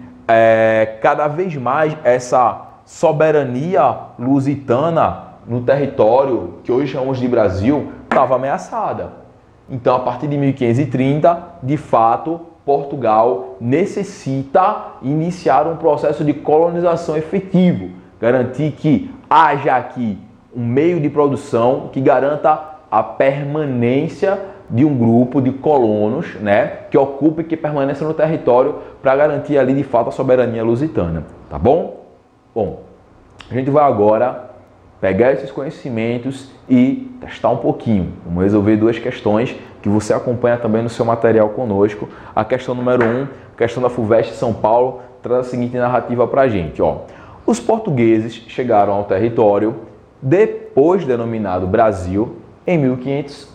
C: cada vez mais essa soberania lusitana no território que hoje chamamos de Brasil estava ameaçada. Então, a partir de 1530, de fato, Portugal necessita iniciar um processo de colonização efetivo, garantir que haja aqui um meio de produção que garanta a permanência de um grupo de colonos, né, que ocupe e que permaneça no território para garantir ali de fato a soberania lusitana, tá bom? Bom, a gente vai agora pegar esses conhecimentos e testar um pouquinho. Vamos resolver duas questões que você acompanha também no seu material conosco. A questão número 1, questão da FUVEST São Paulo, traz a seguinte narrativa para a gente. Os portugueses chegaram ao território depois denominado Brasil em 1500,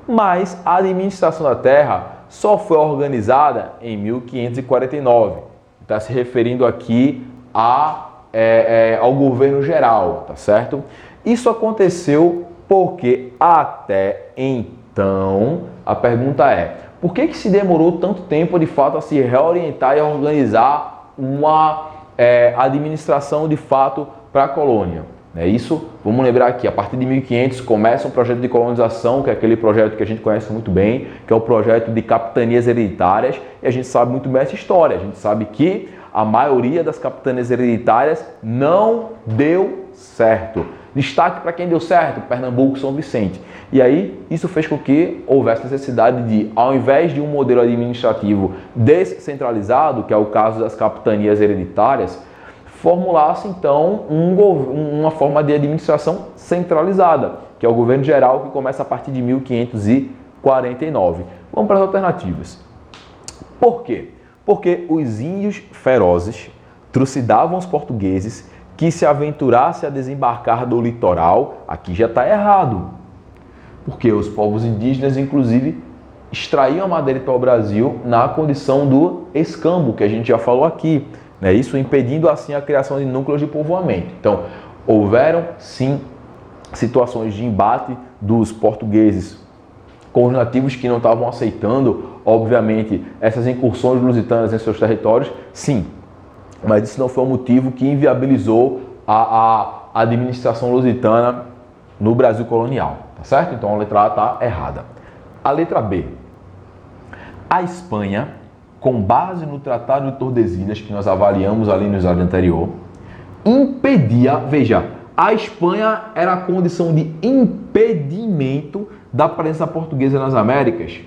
C: mas a administração da terra só foi organizada em 1549. Está se referindo aqui ao governo geral, tá certo? Isso aconteceu porque até então, a pergunta é, por que se demorou tanto tempo de fato a se reorientar e a organizar uma administração de fato para a colônia? É isso? Vamos lembrar aqui, a partir de 1500 começa um projeto de colonização, que é aquele projeto que a gente conhece muito bem, que é o projeto de capitanias hereditárias, e a gente sabe muito bem essa história. A gente sabe que a maioria das capitanias hereditárias não deu certo. Destaque para quem deu certo, Pernambuco, São Vicente. E aí, isso fez com que houvesse necessidade de, ao invés de um modelo administrativo descentralizado, que é o caso das capitanias hereditárias, formulasse então uma forma de administração centralizada, que é o governo geral, que começa a partir de 1549. Vamos para as alternativas. Por quê? Porque os índios ferozes trucidavam os portugueses que se aventurasse a desembarcar do litoral. Aqui já está errado, porque os povos indígenas, inclusive, extraíam a madeira para o Brasil na condição do escambo, que a gente já falou aqui. Isso impedindo assim a criação de núcleos de povoamento. Então, houveram sim situações de embate dos portugueses com os nativos que não estavam aceitando, obviamente, essas incursões lusitanas em seus territórios, sim. Mas isso não foi o motivo que inviabilizou a administração lusitana no Brasil colonial, tá certo? Então a letra A está errada. A letra B. A Espanha, com base no Tratado de Tordesilhas, que nós avaliamos ali no slide anterior, impedia, veja, a Espanha era a condição de impedimento da presença portuguesa nas Américas.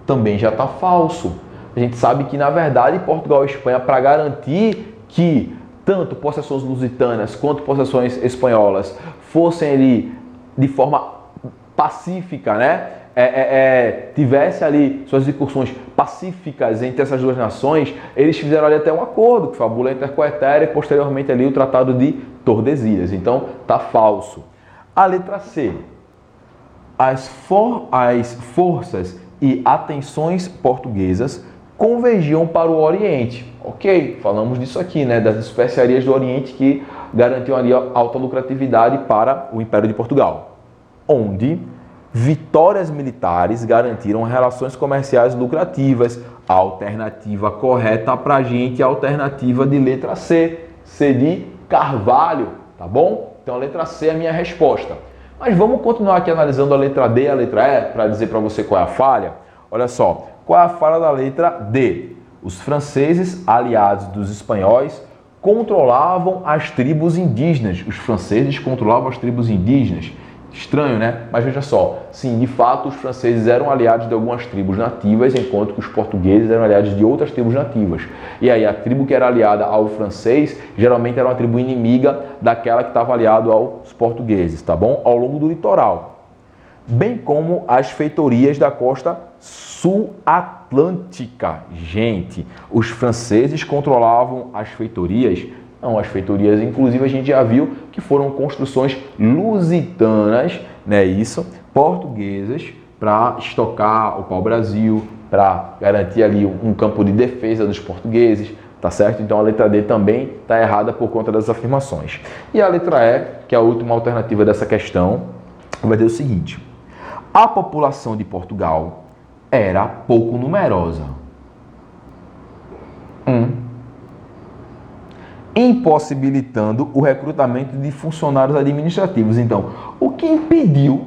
C: Também já está falso. A gente sabe que, na verdade, Portugal e Espanha, para garantir que tanto possessões lusitanas quanto possessões espanholas fossem ali de forma pacífica, tivesse ali suas incursões pacíficas entre essas duas nações, eles fizeram ali até um acordo, que foi a Bula Intercoetérea e posteriormente ali o Tratado de Tordesilhas. Então, tá falso. A letra C. As forças e atenções portuguesas convergiam para o Oriente. Ok, falamos disso aqui, das especiarias do Oriente que garantiam ali alta lucratividade para o Império de Portugal, onde vitórias militares garantiram relações comerciais lucrativas. A alternativa correta para a gente é a alternativa de letra C, C de Carvalho, tá bom? Então a letra C é a minha resposta. Mas vamos continuar aqui analisando a letra D e a letra E para dizer para você qual é a falha. Olha só, qual é a falha da letra D? Os franceses, aliados dos espanhóis, controlavam as tribos indígenas. Os franceses controlavam as tribos indígenas. Estranho, Mas veja só, sim, de fato os franceses eram aliados de algumas tribos nativas, enquanto que os portugueses eram aliados de outras tribos nativas. E aí a tribo que era aliada ao francês, geralmente era uma tribo inimiga daquela que estava aliada aos portugueses, tá bom? Ao longo do litoral. Bem como as feitorias da costa sul-atlântica. Gente, os franceses controlavam as feitorias. Não, as feitorias, inclusive, a gente já viu que foram construções lusitanas, portuguesas, para estocar o pau-brasil, para garantir ali um campo de defesa dos portugueses, tá certo? Então a letra D também está errada por conta das afirmações. E a letra E, que é a última alternativa dessa questão, vai dizer o seguinte: a população de Portugal era pouco numerosa. Impossibilitando o recrutamento de funcionários administrativos. Então, o que impediu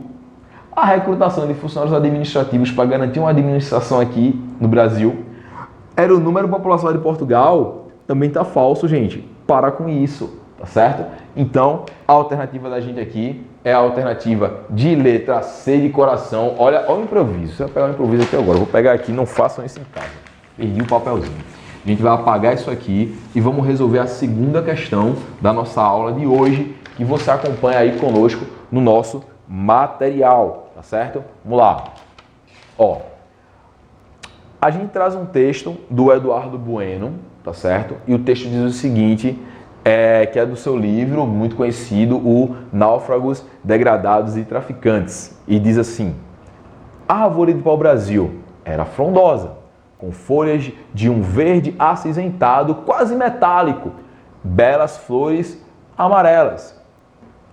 C: a recrutação de funcionários administrativos para garantir uma administração aqui no Brasil era o número de população de Portugal. Também está falso, gente. Para com isso, tá certo? Então, a alternativa da gente aqui é a alternativa de letra C de coração. Olha o improviso. Você vai pegar o improviso aqui agora. Eu vou pegar aqui, não façam isso em casa. Perdi o papelzinho. A gente vai apagar isso aqui e vamos resolver a segunda questão da nossa aula de hoje, que você acompanha aí conosco no nosso material, tá certo? Vamos lá. Ó, a gente traz um texto do Eduardo Bueno, tá certo? E o texto diz o seguinte, que é do seu livro muito conhecido, o Náufragos, Degradados e Traficantes. E diz assim: a árvore de pau-brasil era frondosa, com folhas de um verde acinzentado, quase metálico, belas flores amarelas.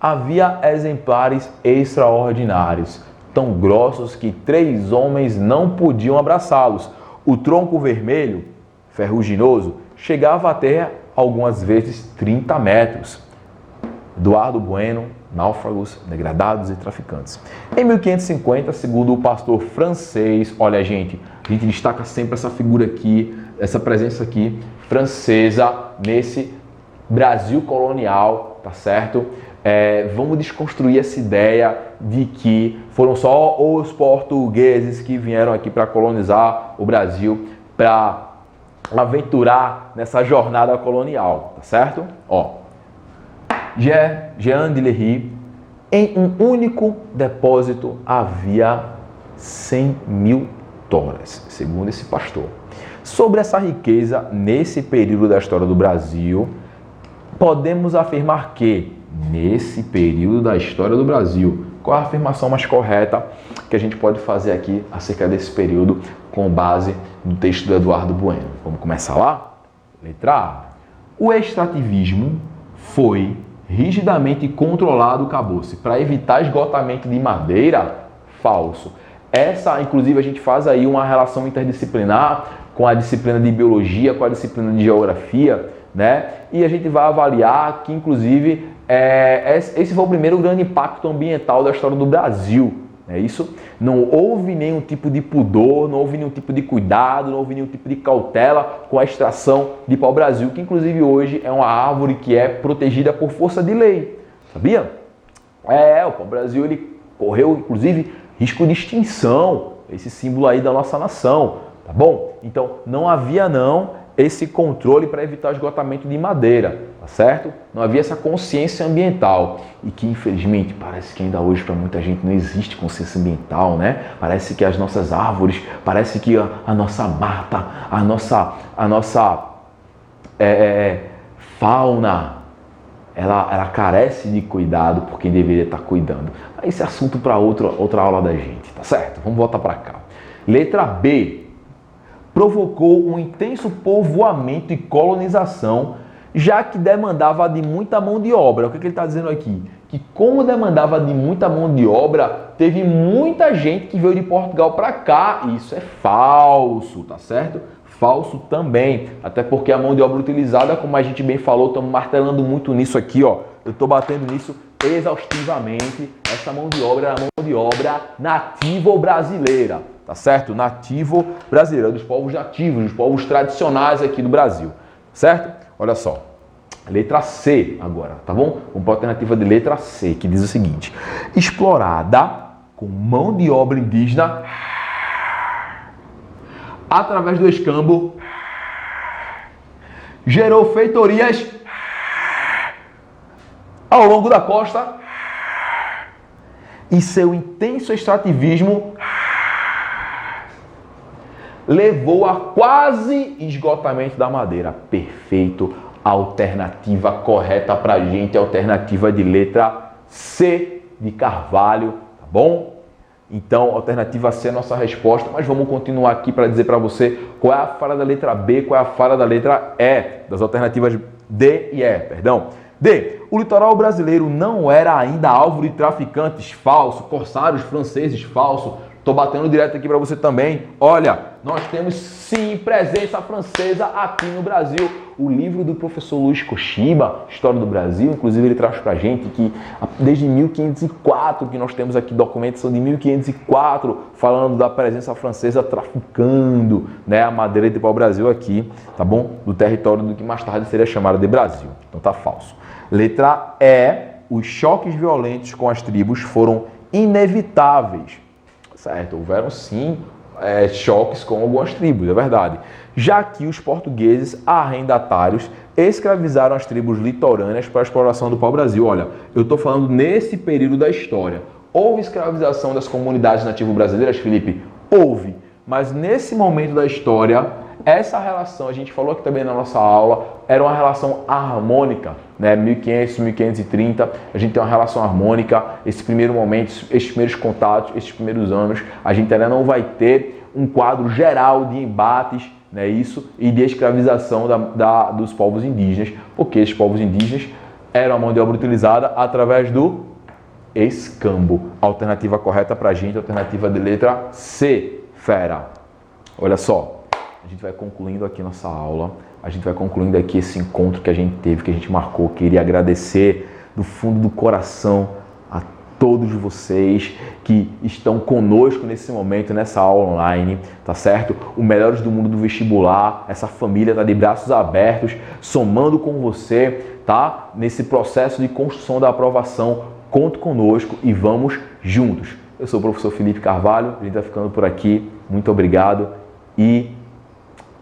C: Havia exemplares extraordinários, tão grossos que 3 homens não podiam abraçá-los. O tronco vermelho, ferruginoso, chegava até algumas vezes 30 metros. Eduardo Bueno, Náufragos, Degradados e Traficantes. Em 1550, segundo o pastor francês, olha gente, a gente destaca sempre essa figura aqui, essa presença aqui francesa nesse Brasil colonial, tá certo? Vamos desconstruir essa ideia de que foram só os portugueses que vieram aqui para colonizar o Brasil, para aventurar nessa jornada colonial, tá certo? Ó, Jean de Lery, em um único depósito havia 100 mil toras, segundo esse pastor. Sobre essa riqueza, nesse período da história do Brasil, podemos afirmar que, nesse período da história do Brasil, qual é a afirmação mais correta que a gente pode fazer aqui acerca desse período com base no texto do Eduardo Bueno? Vamos começar lá? Letra A. O extrativismo foi rigidamente controlado, acabou-se, para evitar esgotamento de madeira? Falso. Essa, inclusive, a gente faz aí uma relação interdisciplinar com a disciplina de biologia, com a disciplina de geografia, né? E a gente vai avaliar que, inclusive, esse foi o primeiro grande impacto ambiental da história do Brasil. É isso? Não houve nenhum tipo de pudor, não houve nenhum tipo de cuidado, não houve nenhum tipo de cautela com a extração de pau-brasil, que inclusive hoje é uma árvore que é protegida por força de lei. Sabia? O pau-brasil ele correu, inclusive, risco de extinção, esse símbolo aí da nossa nação, tá bom? Então, não havia esse controle para evitar o esgotamento de madeira, tá certo? Não havia essa consciência ambiental e que, infelizmente, parece que ainda hoje para muita gente não existe consciência ambiental, né? Parece que as nossas árvores, parece que a nossa mata, a nossa fauna, ela carece de cuidado por quem deveria estar cuidando. Esse é assunto para outra aula da gente, tá certo? Vamos voltar para cá. Letra B. Provocou um intenso povoamento e colonização, já que demandava de muita mão de obra. O que ele está dizendo aqui? Que como demandava de muita mão de obra, teve muita gente que veio de Portugal para cá. Isso é falso, tá certo? Falso também, até porque a mão de obra utilizada, como a gente bem falou, estamos martelando muito nisso aqui, ó. Eu estou batendo nisso exaustivamente. Essa mão de obra era a mão de obra nativa brasileira, tá certo? Nativo brasileiro, dos povos nativos, dos povos tradicionais aqui do Brasil, certo? Olha só, letra C agora, tá bom? Vamos para a alternativa de letra C, que diz o seguinte: explorada com mão de obra indígena através do escambo, gerou feitorias ao longo da costa e seu intenso extrativismo levou a quase esgotamento da madeira. Perfeito. Alternativa correta pra gente, alternativa de letra C de Carvalho, tá bom? Então, alternativa C é a nossa resposta, mas vamos continuar aqui para dizer para você qual é a falha da letra B, qual é a falha da letra E, das alternativas D e E, perdão. D. O litoral brasileiro não era ainda alvo de traficantes, falso. Corsários franceses, falso. Estou batendo direto aqui para você também. Olha, nós temos sim presença francesa aqui no Brasil. O livro do professor Luiz Koshiba, História do Brasil, inclusive ele traz para a gente que desde 1504, que nós temos aqui documentação de 1504, falando da presença francesa traficando, né, a madeira de pau-brasil aqui, tá bom? Do território do que mais tarde seria chamado de Brasil. Então tá falso. Letra E. Os choques violentos com as tribos foram inevitáveis. Certo, houveram sim choques com algumas tribos, é verdade. Já que os portugueses arrendatários escravizaram as tribos litorâneas para a exploração do pau-brasil. Olha, eu estou falando nesse período da história. Houve escravização das comunidades nativo-brasileiras, Felipe? Houve. Mas nesse momento da história, essa relação, a gente falou aqui também na nossa aula, era uma relação harmônica, né? 1500, 1530, a gente tem uma relação harmônica. Esse primeiro momento, esses primeiros contatos, esses primeiros anos, a gente ainda não vai ter um quadro geral de embates, né, isso, e de escravização dos povos indígenas, porque esses povos indígenas eram a mão de obra utilizada através do escambo. Alternativa correta pra gente, alternativa de letra C, fera. Olha só, a gente vai concluindo aqui nossa aula, a gente vai concluindo aqui esse encontro que a gente teve, que a gente marcou. Queria agradecer do fundo do coração a todos vocês que estão conosco nesse momento, nessa aula online, tá certo? O Melhores do Mundo do Vestibular, essa família tá de braços abertos, somando com você, tá? Nesse processo de construção da aprovação. Conte conosco e vamos juntos. Eu sou o professor Felipe Carvalho, a gente vai ficando por aqui. Muito obrigado e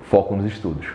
C: foco nos estudos.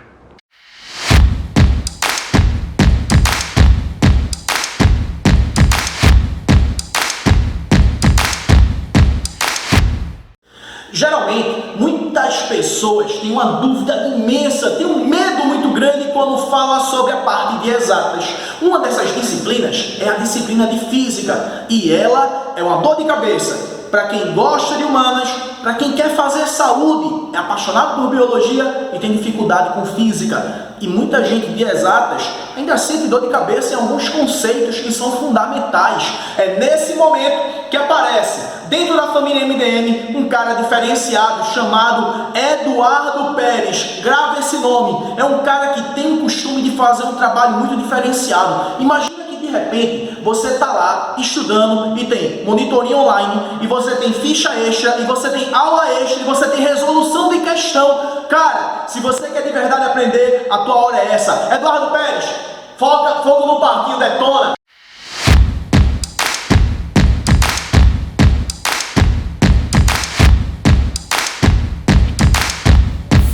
A: Geralmente, muitas pessoas têm uma dúvida imensa, têm um medo muito grande quando fala sobre a parte de exatas. Uma dessas disciplinas é a disciplina de física e ela é uma dor de cabeça para quem gosta de humanas, para quem quer fazer saúde, é apaixonado por biologia e tem dificuldade com física. E muita gente de exatas ainda sente dor de cabeça em alguns conceitos que são fundamentais. É nesse momento que aparece, dentro da família MDM, um cara diferenciado chamado Eduardo Pérez. Grava esse nome. É um cara que tem o costume de fazer um trabalho muito diferenciado. Imagina que de repente você está lá estudando e tem monitoria online, e você tem ficha extra, e você tem aula extra, e você tem resolução de questão. Cara, se você quer de verdade aprender, a tua hora é essa. Eduardo Pérez, foca, fogo no parquinho, detona.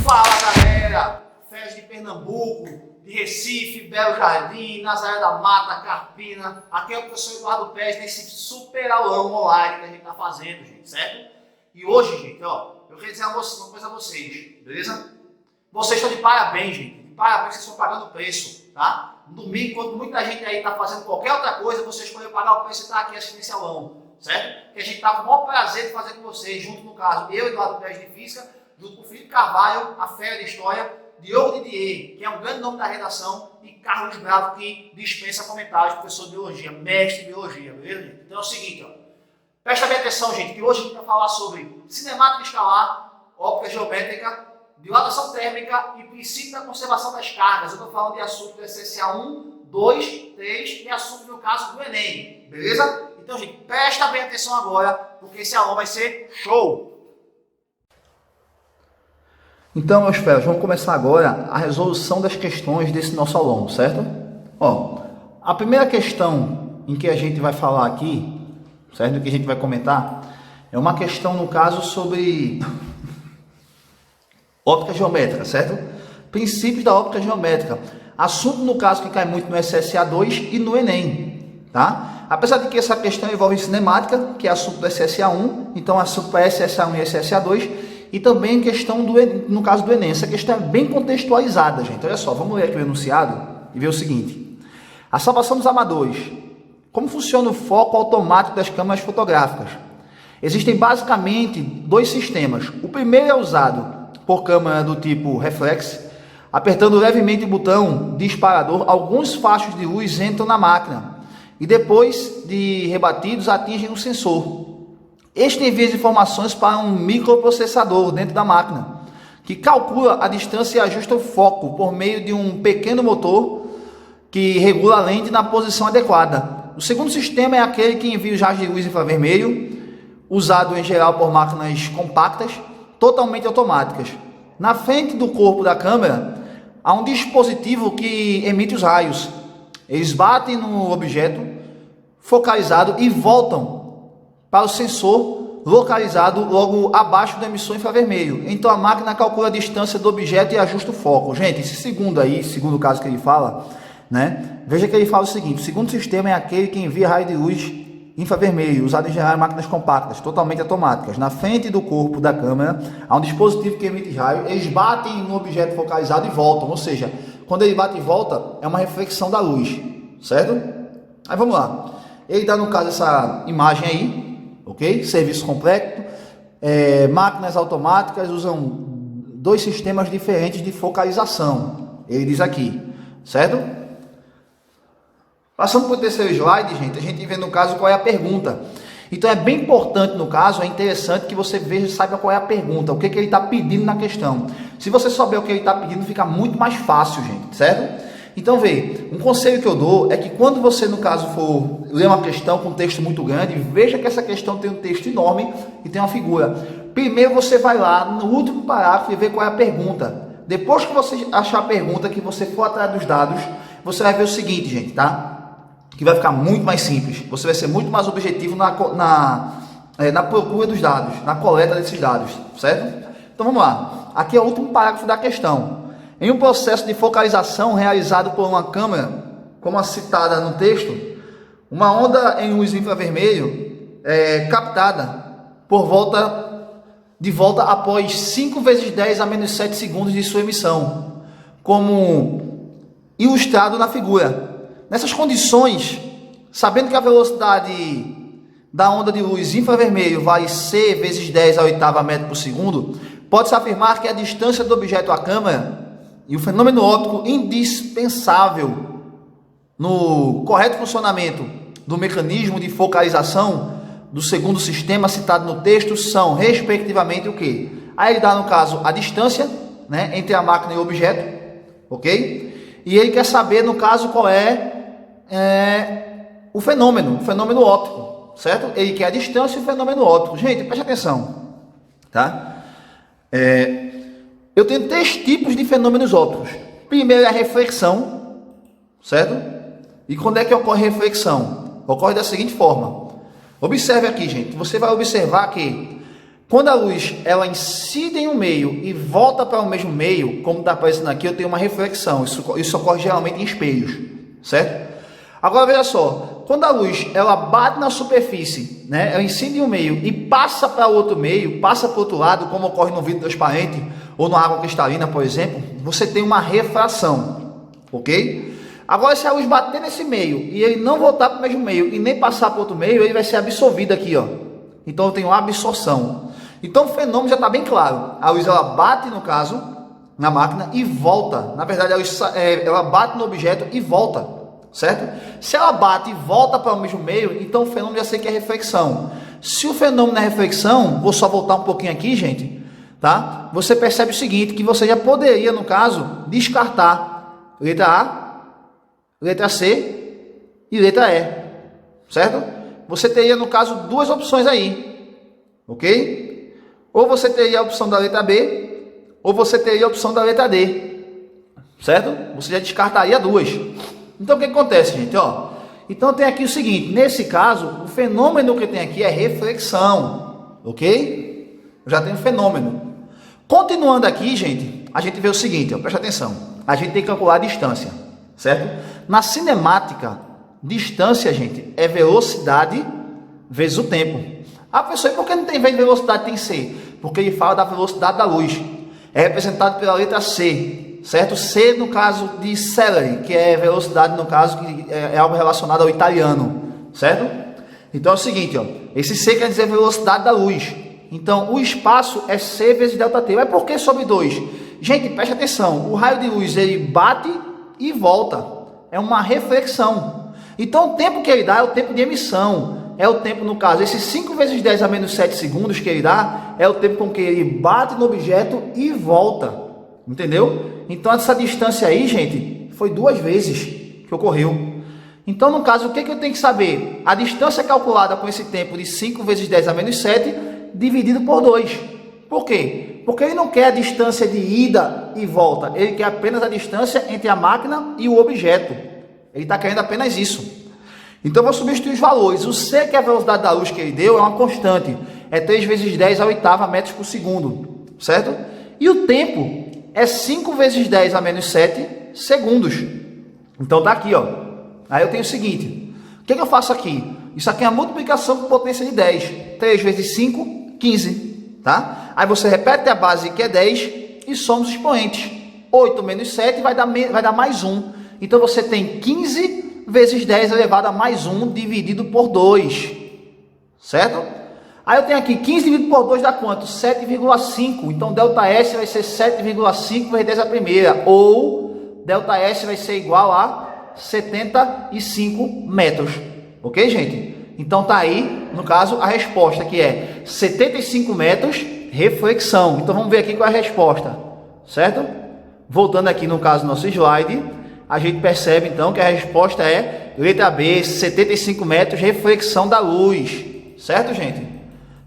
D: Fala galera, Festa de Pernambuco, de Recife, Belo Jardim, Nazaré da Mata, Carpina. Aqui é o professor Eduardo Pérez nesse super aulão online que a gente está fazendo, gente, certo? E hoje, gente, ó, eu queria dizer uma coisa a vocês, beleza? Vocês estão de parabéns, gente. De parabéns, vocês estão pagando o preço, tá? No domingo, enquanto muita gente aí está fazendo qualquer outra coisa, vocês podem pagar o preço e estar aqui assistindo esse aulão, certo? Que a gente está com o maior prazer de fazer com vocês, junto no caso, eu, Eduardo Pérez de Física, junto com o Felipe Carvalho, a Fera de História, Diogo Didier, que é um grande nome da redação, e Carlos Bravo, que dispensa comentários, professor de Biologia, mestre de Biologia, beleza, gente? Então é o seguinte, ó. Presta bem atenção, gente, que hoje a gente vai falar sobre cinemática escalar, óptica geométrica, dilatação térmica e princípio da conservação das cargas. Eu estou falando de assunto do SSA 1, 2, 3 e assunto, no caso, do Enem, beleza? Então, gente, presta bem atenção agora, porque esse aulão vai ser show!
E: Então, meus feras, vamos começar agora a resolução das questões desse nosso aulão, certo? Ó, a primeira questão em que a gente vai falar aqui, certo? Que a gente vai comentar, é uma questão, no caso, sobre óptica geométrica, certo? Princípios da óptica geométrica. Assunto, no caso, que cai muito no SSA 2 e no Enem, tá? Apesar de que essa questão envolve cinemática, que é assunto do SSA 1, então assunto para SSA 1 e SSA 2, e também questão no caso do Enem. Essa questão é bem contextualizada, gente. Olha só, vamos ler aqui o enunciado e ver o seguinte. A salvação dos amadores. Como funciona o foco automático das câmeras fotográficas? Existem basicamente dois sistemas. O primeiro é usado por câmera do tipo reflex. Apertando levemente o botão disparador, alguns fachos de luz entram na máquina e depois de rebatidos atingem o sensor. Este envia as informações para um microprocessador dentro da máquina, que calcula a distância e ajusta o foco por meio de um pequeno motor que regula a lente na posição adequada. O segundo sistema é aquele que envia os raios de luz infravermelho, usado em geral por máquinas compactas, totalmente automáticas. Na frente do corpo da câmera, há um dispositivo que emite os raios. Eles batem no objeto focalizado e voltam para o sensor localizado logo abaixo do emissor infravermelho. Então a máquina calcula a distância do objeto e ajusta o foco. Gente, esse segundo caso que ele fala, né? Veja que ele fala o seguinte: o segundo sistema é aquele que envia raio de luz infravermelho, usado em geral em máquinas compactas, totalmente automáticas. Na frente do corpo da câmera há um dispositivo que emite raio, eles batem no objeto focalizado e voltam, ou seja, quando ele bate e volta, é uma reflexão da luz, certo? Aí vamos lá. Ele dá no caso essa imagem aí, ok? Serviço completo, máquinas automáticas usam 2 sistemas diferentes de focalização, ele diz aqui, certo? Passando para o terceiro slide, gente, a gente vê no caso qual é a pergunta. Então é bem importante no caso, é interessante que você veja e saiba qual é a pergunta, o que ele está pedindo na questão. Se você souber o que ele está pedindo, fica muito mais fácil, gente, certo? Então vê, um conselho que eu dou é que quando você no caso for ler uma questão com um texto muito grande, veja que essa questão tem um texto enorme e tem uma figura. Primeiro você vai lá no último parágrafo e vê qual é a pergunta. Depois que você achar a pergunta, que você for atrás dos dados, você vai ver o seguinte, gente, tá? Que vai ficar muito mais simples, você vai ser muito mais objetivo na procura dos dados, na coleta desses dados, certo? Então vamos lá, aqui é o último parágrafo da questão. Em um processo de focalização realizado por uma câmera, como a citada no texto, uma onda em luz infravermelho é captada de volta após 5 vezes 10 a menos 7 segundos de sua emissão, como ilustrado na figura. Nessas condições, sabendo que a velocidade da onda de luz infravermelho vale C vezes 10 a oitava metro por segundo, pode-se afirmar que a distância do objeto à câmera e o fenômeno óptico indispensável no correto funcionamento do mecanismo de focalização do segundo sistema citado no texto são, respectivamente, o quê? Aí ele dá, no caso, a distância, né, entre a máquina e o objeto, ok? E ele quer saber, no caso, qual é o fenômeno óptico, certo? Ele quer a distância e o fenômeno óptico. Gente, preste atenção, tá? Eu tenho 3 tipos de fenômenos ópticos. Primeiro é a reflexão, certo? E quando é que ocorre a reflexão? Ocorre da seguinte forma. Observe aqui, gente. Você vai observar que quando a luz ela incide em um meio e volta para o mesmo meio, como está aparecendo aqui, eu tenho uma reflexão. Isso ocorre geralmente em espelhos, certo? Agora veja só, quando a luz ela bate na superfície, né, ela incide em um meio e passa para outro meio, passa para o outro lado, como ocorre no vidro transparente ou na água cristalina, por exemplo, você tem uma refração, ok? Agora, se a luz bater nesse meio e ele não voltar para o mesmo meio e nem passar para outro meio, ele vai ser absorvido aqui, ó. Então eu tenho absorção. Então o fenômeno já está bem claro. A luz ela bate, no caso, na máquina e volta. Na verdade, a luz, ela bate no objeto e volta, certo? Se ela bate e volta para o mesmo meio, então o fenômeno já sei que é reflexão. Se o fenômeno é reflexão, vou só voltar um pouquinho aqui, gente, tá? Você percebe o seguinte, que você já poderia, no caso, descartar letra A, letra C e letra E, certo? Você teria, no caso, 2 opções aí, ok? Ou você teria a opção da letra B, ou você teria a opção da letra D, certo? Você já descartaria 2. Então, o que acontece, gente? Ó, então, tem aqui o seguinte, nesse caso, o fenômeno que tem aqui é reflexão, ok? Eu já tenho fenômeno. Continuando aqui, gente, a gente vê o seguinte, ó, preste atenção, a gente tem que calcular a distância, certo? Na cinemática, distância, gente, é velocidade vezes o tempo. Ah, professor, e por que não tem vez de velocidade, tem C? Porque ele fala da velocidade da luz. É representado pela letra C, certo? C no caso de celery, que é velocidade no caso que é algo relacionado ao italiano, certo? Então é o seguinte, ó, esse C quer dizer velocidade da luz. Então o espaço é C vezes delta T. Mas por que sobre 2? Gente, preste atenção, o raio de luz ele bate e volta. É uma reflexão. Então o tempo que ele dá é o tempo de emissão. É o tempo, no caso, esses 5 vezes 10 a menos 7 segundos que ele dá, é o tempo com que ele bate no objeto e volta. Entendeu? Então essa distância aí, gente, foi 2 vezes que ocorreu. Então, no caso, o que eu tenho que saber? A distância calculada com esse tempo de 5 vezes 10 a menos 7, dividido por 2. Por quê? Porque ele não quer a distância de ida e volta. Ele quer apenas a distância entre a máquina e o objeto. Ele está querendo apenas isso. Então, eu vou substituir os valores. O C, que é a velocidade da luz que ele deu, é uma constante. é 3 vezes 10 a oitava metros por segundo, certo? E o tempo é 5 vezes 10 a menos 7 segundos. Então tá aqui, ó. Aí eu tenho o seguinte, o que eu faço aqui? Isso aqui é a multiplicação com potência de 10. 3 vezes 5, 15, tá? Aí você repete a base que é 10 e soma os expoentes. 8 menos 7 vai dar mais 1. Então você tem 15 vezes 10 elevado a mais 1 dividido por 2, certo? Aí eu tenho aqui 15 dividido por 2 dá quanto? 7,5. Então ΔS vai ser 7,5 vezes 10 a primeira. Ou ΔS vai ser igual a 75 metros. Ok, gente? Então tá aí, no caso, a resposta que é 75 metros reflexão. Então vamos ver aqui qual é a resposta, certo? Voltando aqui no caso do nosso slide, a gente percebe então que a resposta é letra B, 75 metros reflexão da luz, certo, gente?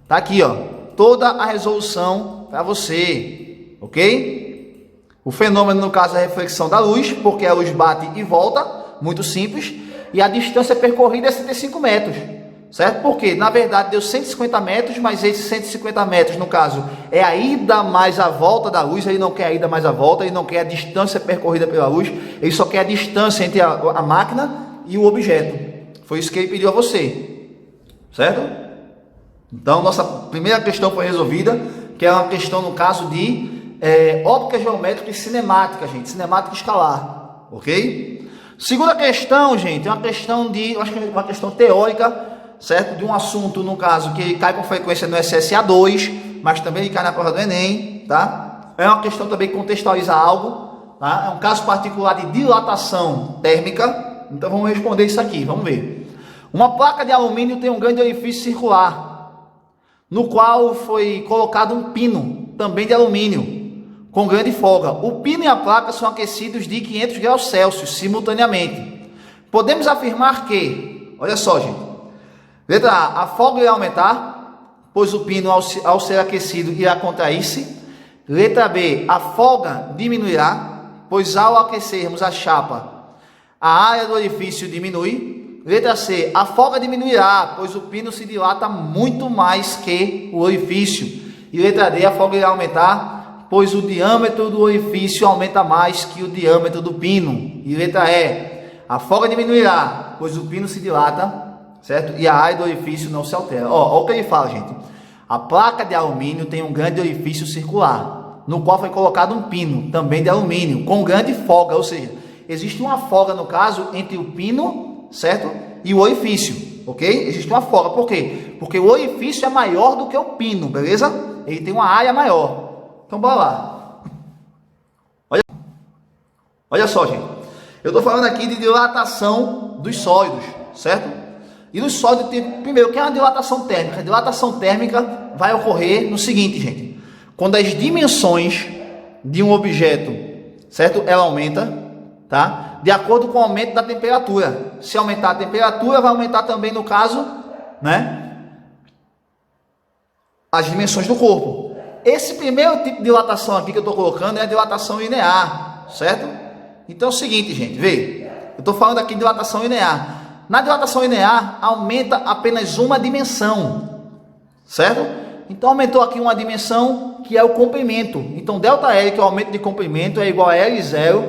E: Tá aqui, ó, toda a resolução para você, ok? O fenômeno no caso é a reflexão da luz, porque a luz bate e volta, muito simples, e a distância percorrida é 75 metros, certo? Porque na verdade deu 150 metros, mas esses 150 metros, no caso, é a ida mais a volta da luz. Ele não quer a ida mais a volta, ele não quer a distância percorrida pela luz, ele só quer a distância entre a máquina e o objeto. Foi isso que ele pediu a você, certo? Então, nossa primeira questão foi resolvida, que é uma questão no caso de óptica geométrica e cinemática, gente, cinemática escalar, ok? Segunda questão, gente, é uma questão eu acho que é uma questão teórica, certo? De um assunto, no caso, que cai com frequência no SSA2, mas também cai na prova do Enem, tá? É uma questão também que contextualiza algo, tá? É um caso particular de dilatação térmica, então vamos responder isso aqui, vamos ver. Uma placa de alumínio tem um grande orifício circular, no qual foi colocado um pino, também de alumínio, com grande folga. O pino e a placa são aquecidos de 500 graus Celsius simultaneamente. Podemos afirmar que, olha só, gente, letra A folga irá aumentar, pois o pino ao ser aquecido irá contrair-se. Letra B, a folga diminuirá, pois ao aquecermos a chapa, a área do orifício diminui. Letra C, a folga diminuirá, pois o pino se dilata muito mais que o orifício. E letra D, a folga irá aumentar, pois o diâmetro do orifício aumenta mais que o diâmetro do pino. E letra E, a folga diminuirá, pois o pino se dilata, certo? E a área do orifício não se altera. Ó o que ele fala, gente. A placa de alumínio tem um grande orifício circular, no qual foi colocado um pino, também de alumínio, com grande folga, ou seja, existe uma folga, no caso, entre o pino, certo? E o orifício, ok? Existe uma folga, por quê? Porque o orifício é maior do que o pino, beleza? Ele tem uma área maior. Então, bora lá. Olha só, gente. Eu estou falando aqui de dilatação dos sólidos, certo? E nos sólidos tem, primeiro, que é uma dilatação térmica. A dilatação térmica vai ocorrer no seguinte, gente. Quando as dimensões de um objeto, certo? Ela aumenta, tá? De acordo com o aumento da temperatura. Se aumentar a temperatura, vai aumentar também, no caso, né? As dimensões do corpo. Esse primeiro tipo de dilatação aqui que eu estou colocando é a dilatação linear, certo? Então é o seguinte, gente, vê. Eu estou falando aqui de dilatação linear. Na dilatação linear, aumenta apenas uma dimensão, certo? Então aumentou aqui uma dimensão, que é o comprimento. Então ΔL, que é o aumento de comprimento, é igual a L0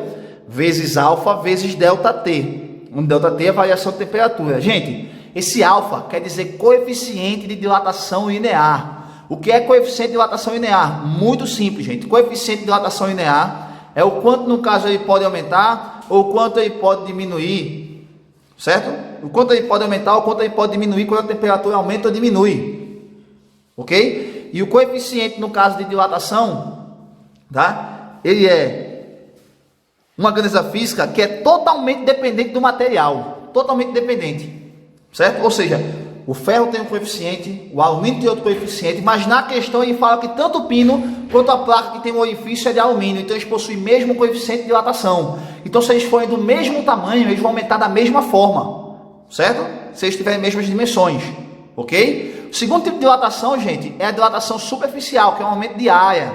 E: vezes alfa vezes ΔT. Onde ΔT é a variação de temperatura. Gente, esse alfa quer dizer coeficiente de dilatação linear. O que é coeficiente de dilatação linear? Muito simples, gente. Coeficiente de dilatação linear é o quanto, no caso, ele pode aumentar ou o quanto ele pode diminuir, certo? O quanto ele pode aumentar ou o quanto ele pode diminuir quando a temperatura aumenta ou diminui, ok? E o coeficiente, no caso de dilatação, tá? Ele é uma grandeza física que é totalmente dependente do material, totalmente dependente, certo? Ou seja, o ferro tem um coeficiente, o alumínio tem outro coeficiente, mas na questão ele fala que tanto o pino quanto a placa que tem um orifício é de alumínio, então eles possuem o mesmo coeficiente de dilatação. Então se eles forem do mesmo tamanho, eles vão aumentar da mesma forma, certo? Se eles tiverem as mesmas dimensões, ok? O segundo tipo de dilatação, gente, é a dilatação superficial, que é um aumento de área,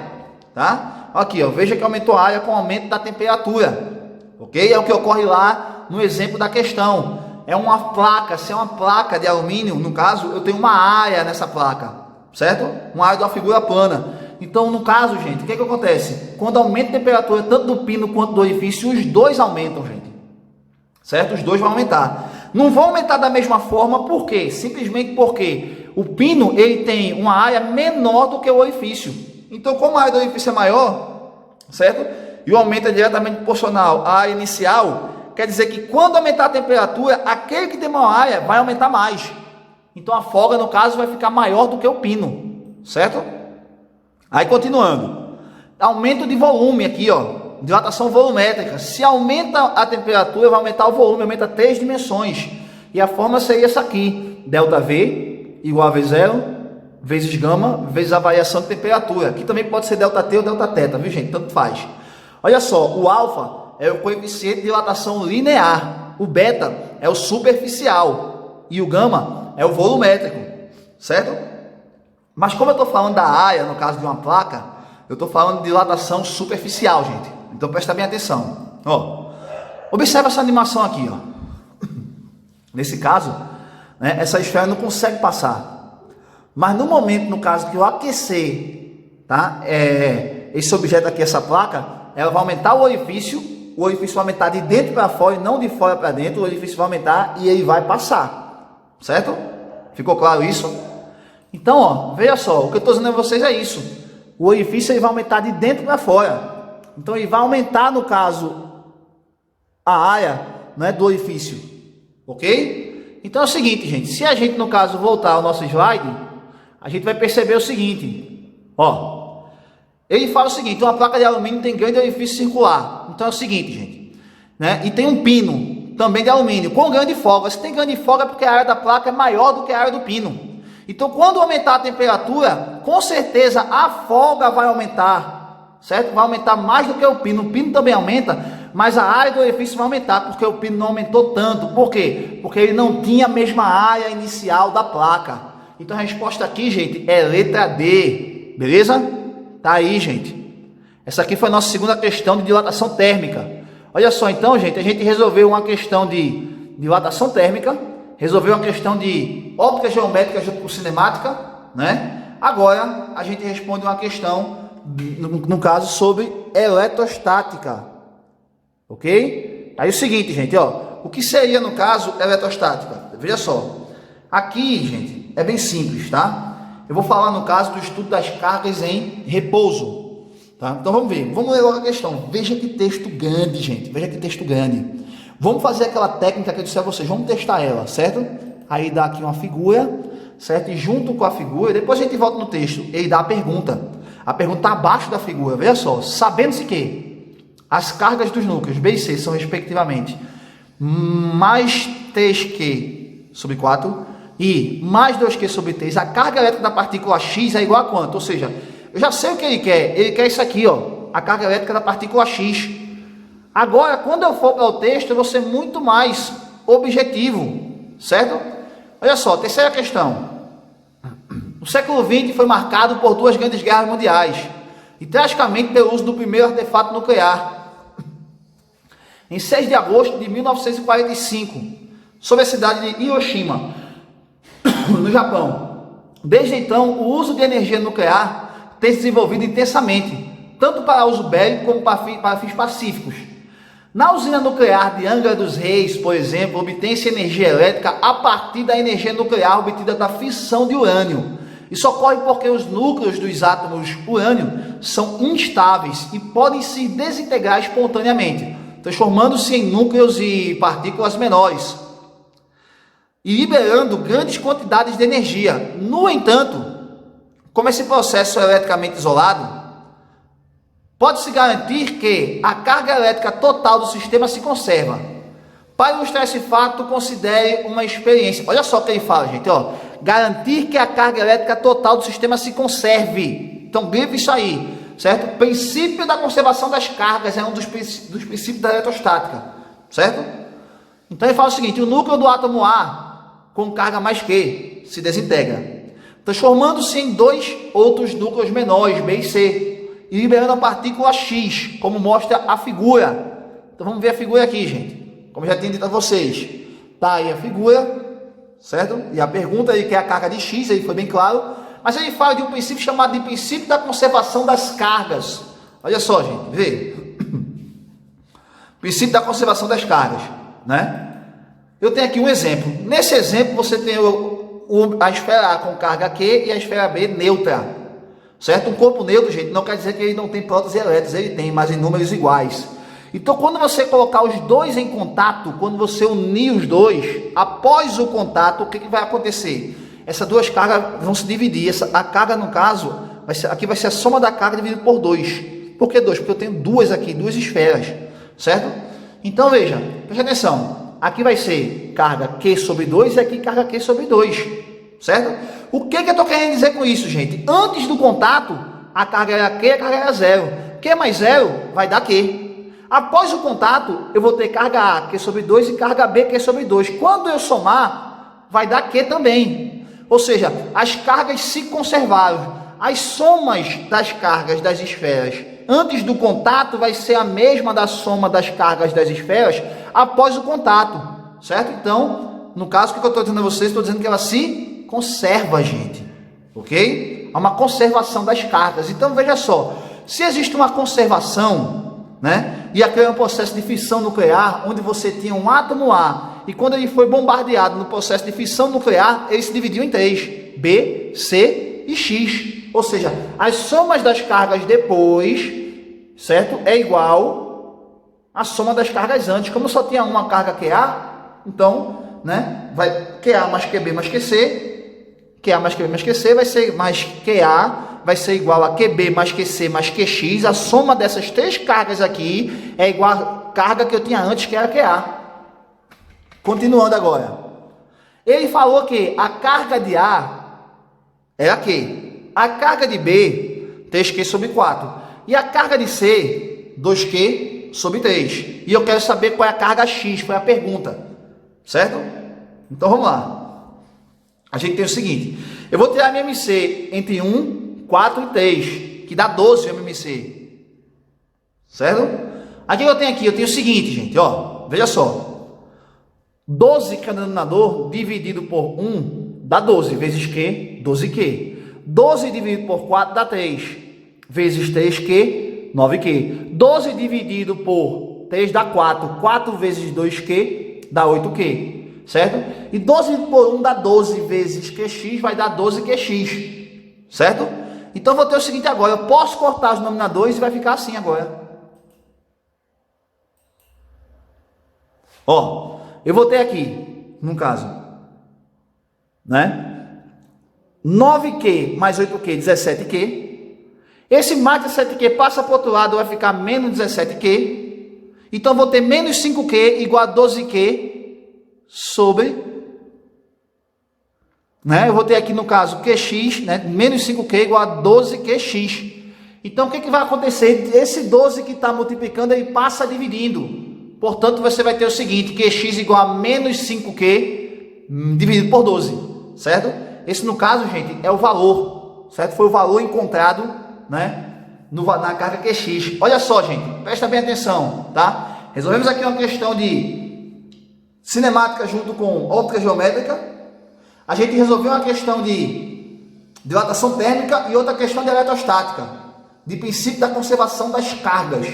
E: tá? Aqui, ó, veja que aumentou a área com o aumento da temperatura, ok? É o que ocorre lá no exemplo da questão. É uma placa, se é uma placa de alumínio, no caso, eu tenho uma área nessa placa, certo? Um área de uma figura plana. Então, no caso, gente, o que acontece? Quando aumenta a temperatura tanto do pino quanto do orifício, os dois aumentam, gente. Certo? Os dois vão aumentar. Não vão aumentar da mesma forma, por quê? Simplesmente porque o pino, ele tem uma área menor do que o orifício. Então, como a área do orifício é maior, certo? E o aumento é diretamente proporcional à área inicial, quer dizer que quando aumentar a temperatura, aquele que tem maior área vai aumentar mais. Então, a folga, no caso, vai ficar maior do que o pino, certo? Aí, continuando. Aumento de volume aqui, ó. Dilatação volumétrica. Se aumenta a temperatura, vai aumentar o volume, aumenta 3 dimensões. E a fórmula seria essa aqui. ΔV igual a V0 vezes gama vezes a variação de temperatura. Aqui também pode ser ΔT ou Δθ, viu, gente? Tanto faz. Olha só, o alfa é o coeficiente de dilatação linear. O beta é o superficial. E o gama é o volumétrico. Certo? Mas como eu estou falando da área, no caso de uma placa, eu estou falando de dilatação superficial, gente. Então presta bem atenção. Ó, observa essa animação aqui, ó. Nesse caso, né, essa esfera não consegue passar. Mas no momento, no caso que eu aquecer, tá, esse objeto aqui, essa placa, ela vai aumentar o orifício vai aumentar de dentro para fora e não de fora para dentro. O orifício vai aumentar e ele vai passar. Certo? Ficou claro isso? Então, ó, veja só, o que eu estou dizendo a vocês é isso. O orifício ele vai aumentar de dentro para fora. Então, ele vai aumentar, no caso, a área, né, do orifício. Ok? Então, é o seguinte, gente. Se a gente, no caso, voltar ao nosso slide, a gente vai perceber o seguinte. Ó, ele fala o seguinte, uma placa de alumínio tem grande orifício circular. Então, é o seguinte, gente. Né, e tem um pino, também de alumínio, com grande folga. Se tem grande folga é porque a área da placa é maior do que a área do pino. Então, quando aumentar a temperatura, com certeza a folga vai aumentar, certo? Vai aumentar mais do que o pino. O pino também aumenta, mas a área do orifício vai aumentar, porque o pino não aumentou tanto. Por quê? Porque ele não tinha a mesma área inicial da placa. Então, a resposta aqui, gente, é letra D. Beleza? Tá aí, gente. Essa aqui foi a nossa segunda questão de dilatação térmica. Olha só, então, gente, a gente resolveu uma questão de dilatação térmica, resolveu uma questão de óptica geométrica junto com cinemática, né? Agora a gente responde uma questão, no caso, sobre eletrostática, ok? Aí o seguinte, gente, ó, o que seria, no caso, eletrostática? Veja só, aqui, gente, é bem simples, tá? Eu vou falar, no caso, do estudo das cargas em repouso, tá? Então vamos ver, vamos ler logo a questão. Veja que texto grande, gente, veja que texto grande. Vamos fazer aquela técnica que eu disse a vocês, vamos testar ela, certo? Aí dá aqui uma figura, certo? E junto com a figura, depois a gente volta no texto, ele dá a pergunta. A pergunta está abaixo da figura, veja só. Sabendo-se que as cargas dos núcleos B e C são, respectivamente, mais 3Q sobre 4 e mais 2Q sobre 3, a carga elétrica da partícula X é igual a quanto? Ou seja, eu já sei o que ele quer isso aqui, ó, a carga elétrica da partícula X. Agora, quando eu for para o texto, eu vou ser muito mais objetivo, certo? Olha só, terceira questão. O século XX foi marcado por duas grandes guerras mundiais e tragicamente pelo uso do primeiro artefato nuclear. Em 6 de agosto de 1945, sobre a cidade de Hiroshima, no Japão. Desde então, o uso de energia nuclear tem se desenvolvido intensamente, tanto para uso bélico como para fins pacíficos. Na usina nuclear de Angra dos Reis, por exemplo, obtém-se energia elétrica a partir da energia nuclear obtida da fissão de urânio. Isso ocorre porque os núcleos dos átomos urânio são instáveis e podem se desintegrar espontaneamente, transformando-se em núcleos e partículas menores e liberando grandes quantidades de energia. No entanto, como esse processo é eletricamente isolado, pode-se garantir que a carga elétrica total do sistema se conserva. Para ilustrar esse fato, considere uma experiência. Olha só o que ele fala, gente. Ó. Garantir que a carga elétrica total do sistema se conserve. Então, grife isso aí, certo? O princípio da conservação das cargas é um dos princípios da eletrostática, certo? Então, ele fala o seguinte, o núcleo do átomo A, com carga mais Q, se desintegra, transformando-se em dois outros núcleos menores, B e C, e liberando a partícula X, como mostra a figura. Então vamos ver a figura aqui, gente. Como eu já tinha dito a vocês. Tá aí a figura, certo? E a pergunta aí que é a carga de X, aí foi bem claro. Mas ele fala de um princípio chamado de princípio da conservação das cargas. Olha só, gente, vê. Princípio da conservação das cargas, né? Eu tenho aqui um exemplo. Nesse exemplo, você tem a esfera A com carga Q e a esfera B neutra, certo? Um corpo neutro, gente, não quer dizer que ele não tem prótons e elétrons, ele tem, mas em números iguais. Então, quando você colocar os dois em contato, quando você unir os dois, após o contato, o que vai acontecer? Essas duas cargas vão se dividir. A carga, no caso, aqui vai ser a soma da carga dividida por 2. Por que 2? Porque eu tenho duas aqui, duas esferas, certo? Então, veja, preste atenção. Aqui vai ser carga Q sobre 2 e aqui carga Q sobre 2, certo? O que eu estou querendo dizer com isso, gente? Antes do contato, a carga era Q, a carga era 0. Q mais 0 vai dar Q. Após o contato, eu vou ter carga A, Q sobre 2, e carga B, Q sobre 2. Quando eu somar, vai dar Q também. Ou seja, as cargas se conservaram. As somas das cargas das esferas antes do contato vai ser a mesma da soma das cargas das esferas após o contato, certo? Então, no caso, o que eu estou dizendo a vocês? Estou dizendo que ela se conserva, gente, ok? Há uma conservação das cargas. Então, veja só, se existe uma conservação, né? E aqui é um processo de fissão nuclear, onde você tinha um átomo A, e quando ele foi bombardeado no processo de fissão nuclear, ele se dividiu em 3, B, C e X. Ou seja, as somas das cargas depois, certo? É igual à soma das cargas antes. Como só tinha uma carga QA, então, né? Vai QA mais QB mais QC, QA mais QB mais QC vai ser mais QA, vai ser igual a QB mais QC mais QX. A soma dessas três cargas aqui é igual à carga que eu tinha antes, que era QA. Continuando agora. Ele falou que a carga de A era Q. A carga de B, 3Q sobre 4. E a carga de C, 2Q sobre 3. E eu quero saber qual é a carga X, foi a pergunta. Certo? Então vamos lá. A gente tem o seguinte. Eu vou tirar a minha MC entre 1, 4 e 3, que dá 12 MMC. Certo? Aqui eu tenho aqui, eu tenho o seguinte, gente, ó. Veja só. 12 que é o denominador, dividido por 1, dá 12, vezes Q, 12Q. 12 dividido por 4 dá 3, vezes 3Q, 9Q. 12 dividido por 3 dá 4, 4 vezes 2Q dá 8Q, certo? E 12 por 1 dá 12 vezes QX, vai dar 12QX, certo? Então, vou ter o seguinte agora, eu posso cortar os denominadores e vai ficar assim agora. Ó, eu vou ter aqui, no caso, né? 9Q mais 8Q, 17Q. Esse mais 17Q passa para o outro lado, vai ficar menos 17Q. Então, vou ter menos 5Q igual a 12Q sobre... né? Eu vou ter aqui, no caso, QX, né? Menos 5Q igual a 12QX. Então, o que vai acontecer? Esse 12 que está multiplicando, ele passa dividindo. Portanto, você vai ter o seguinte, QX igual a menos 5Q dividido por 12, certo? Esse, no caso, gente, é o valor, certo? Foi o valor encontrado, né, na carga QX. Olha só, gente, presta bem atenção, tá? Resolvemos aqui uma questão de cinemática junto com óptica geométrica. A gente resolveu uma questão de dilatação térmica e outra questão de eletrostática, de princípio da conservação das cargas.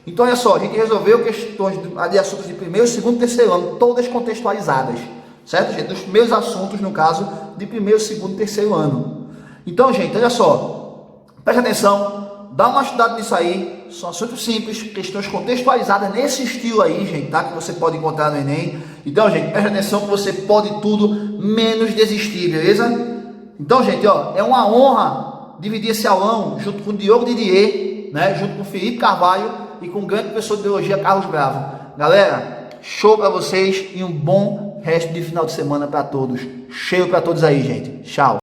E: Então, olha só, a gente resolveu questões de assuntos de primeiro, segundo e terceiro ano, todas contextualizadas. Certo, gente? Os meus assuntos, no caso, de primeiro, segundo e terceiro ano. Então, gente, olha só. Preste atenção. Dá uma estudada nisso aí. São assuntos simples, questões contextualizadas nesse estilo aí, gente, tá? Que você pode encontrar no Enem. Então, gente, preste atenção que você pode tudo menos desistir, beleza? Então, gente, ó, é uma honra dividir esse aulão junto com o Diogo Didier, né? Junto com o Felipe Carvalho e com o grande professor de biologia, Carlos Bravo. Galera, show pra vocês e um bom resto de final de semana para todos. Cheio para todos aí, gente. Tchau.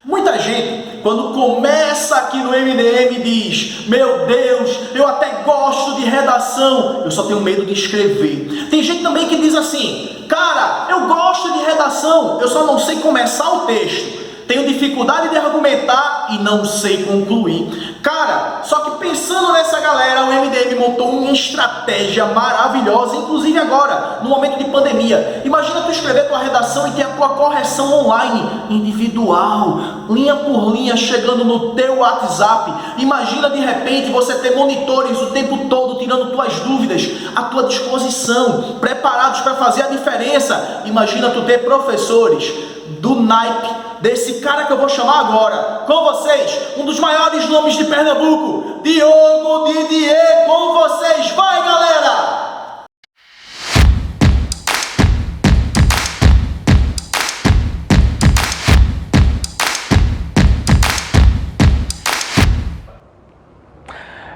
A: Muita gente, quando começa aqui no MDM, diz: meu Deus, eu até gosto de redação, eu só tenho medo de escrever. Tem gente também que diz assim: cara, eu gosto de redação, eu só não sei começar o texto. Tenho dificuldade de argumentar e não sei concluir. Cara, só que pensando nessa galera, o MDM montou uma estratégia maravilhosa, inclusive agora, no momento de pandemia. Imagina tu escrever tua redação e ter a tua correção online, individual, linha por linha, chegando no teu WhatsApp. Imagina de repente você ter monitores o tempo todo, tirando tuas dúvidas à tua disposição, preparados para fazer a diferença. Imagina tu ter professores do naipe desse cara que eu vou chamar agora. Com vocês, um dos maiores nomes de Pernambuco, Diogo Didier, com vocês. Vai, galera!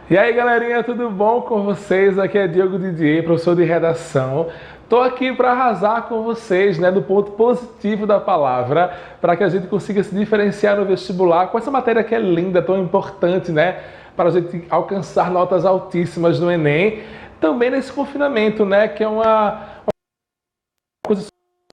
F: E aí, galerinha, tudo bom com vocês? Aqui é Diogo Didier, professor de redação. Estou aqui para arrasar com vocês, né, do ponto positivo da palavra, para que a gente consiga se diferenciar no vestibular com essa matéria que é linda, tão importante, né, para a gente alcançar notas altíssimas no Enem. Também nesse confinamento, né, que é uma coisa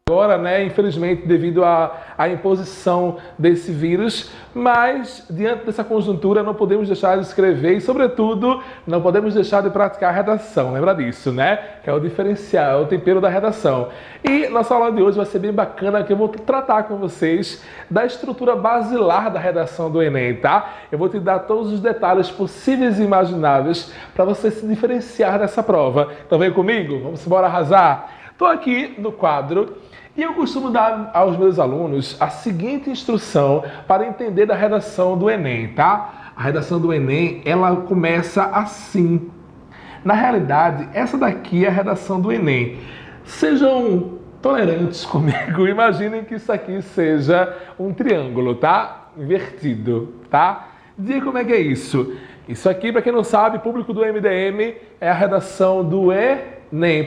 F: agora, né, infelizmente, devido à imposição desse vírus, mas diante dessa conjuntura não podemos deixar de escrever e, sobretudo, não podemos deixar de praticar a redação. Lembra disso, né? Que é o diferencial, é o tempero da redação. E nossa aula de hoje vai ser bem bacana, que eu vou tratar com vocês da estrutura basilar da redação do Enem, tá? Eu vou te dar todos os detalhes possíveis e imagináveis para você se diferenciar dessa prova. Então vem comigo? Vamos embora arrasar? Estou aqui no quadro e eu costumo dar aos meus alunos a seguinte instrução para entender a redação do Enem, tá? A redação do Enem, ela começa assim. Na realidade, essa daqui é a redação do Enem. Sejam tolerantes comigo, imaginem que isso aqui seja um triângulo, tá? Invertido, tá? Diga como é que é isso. Isso aqui, para quem não sabe, público do MDM, é a redação do Enem.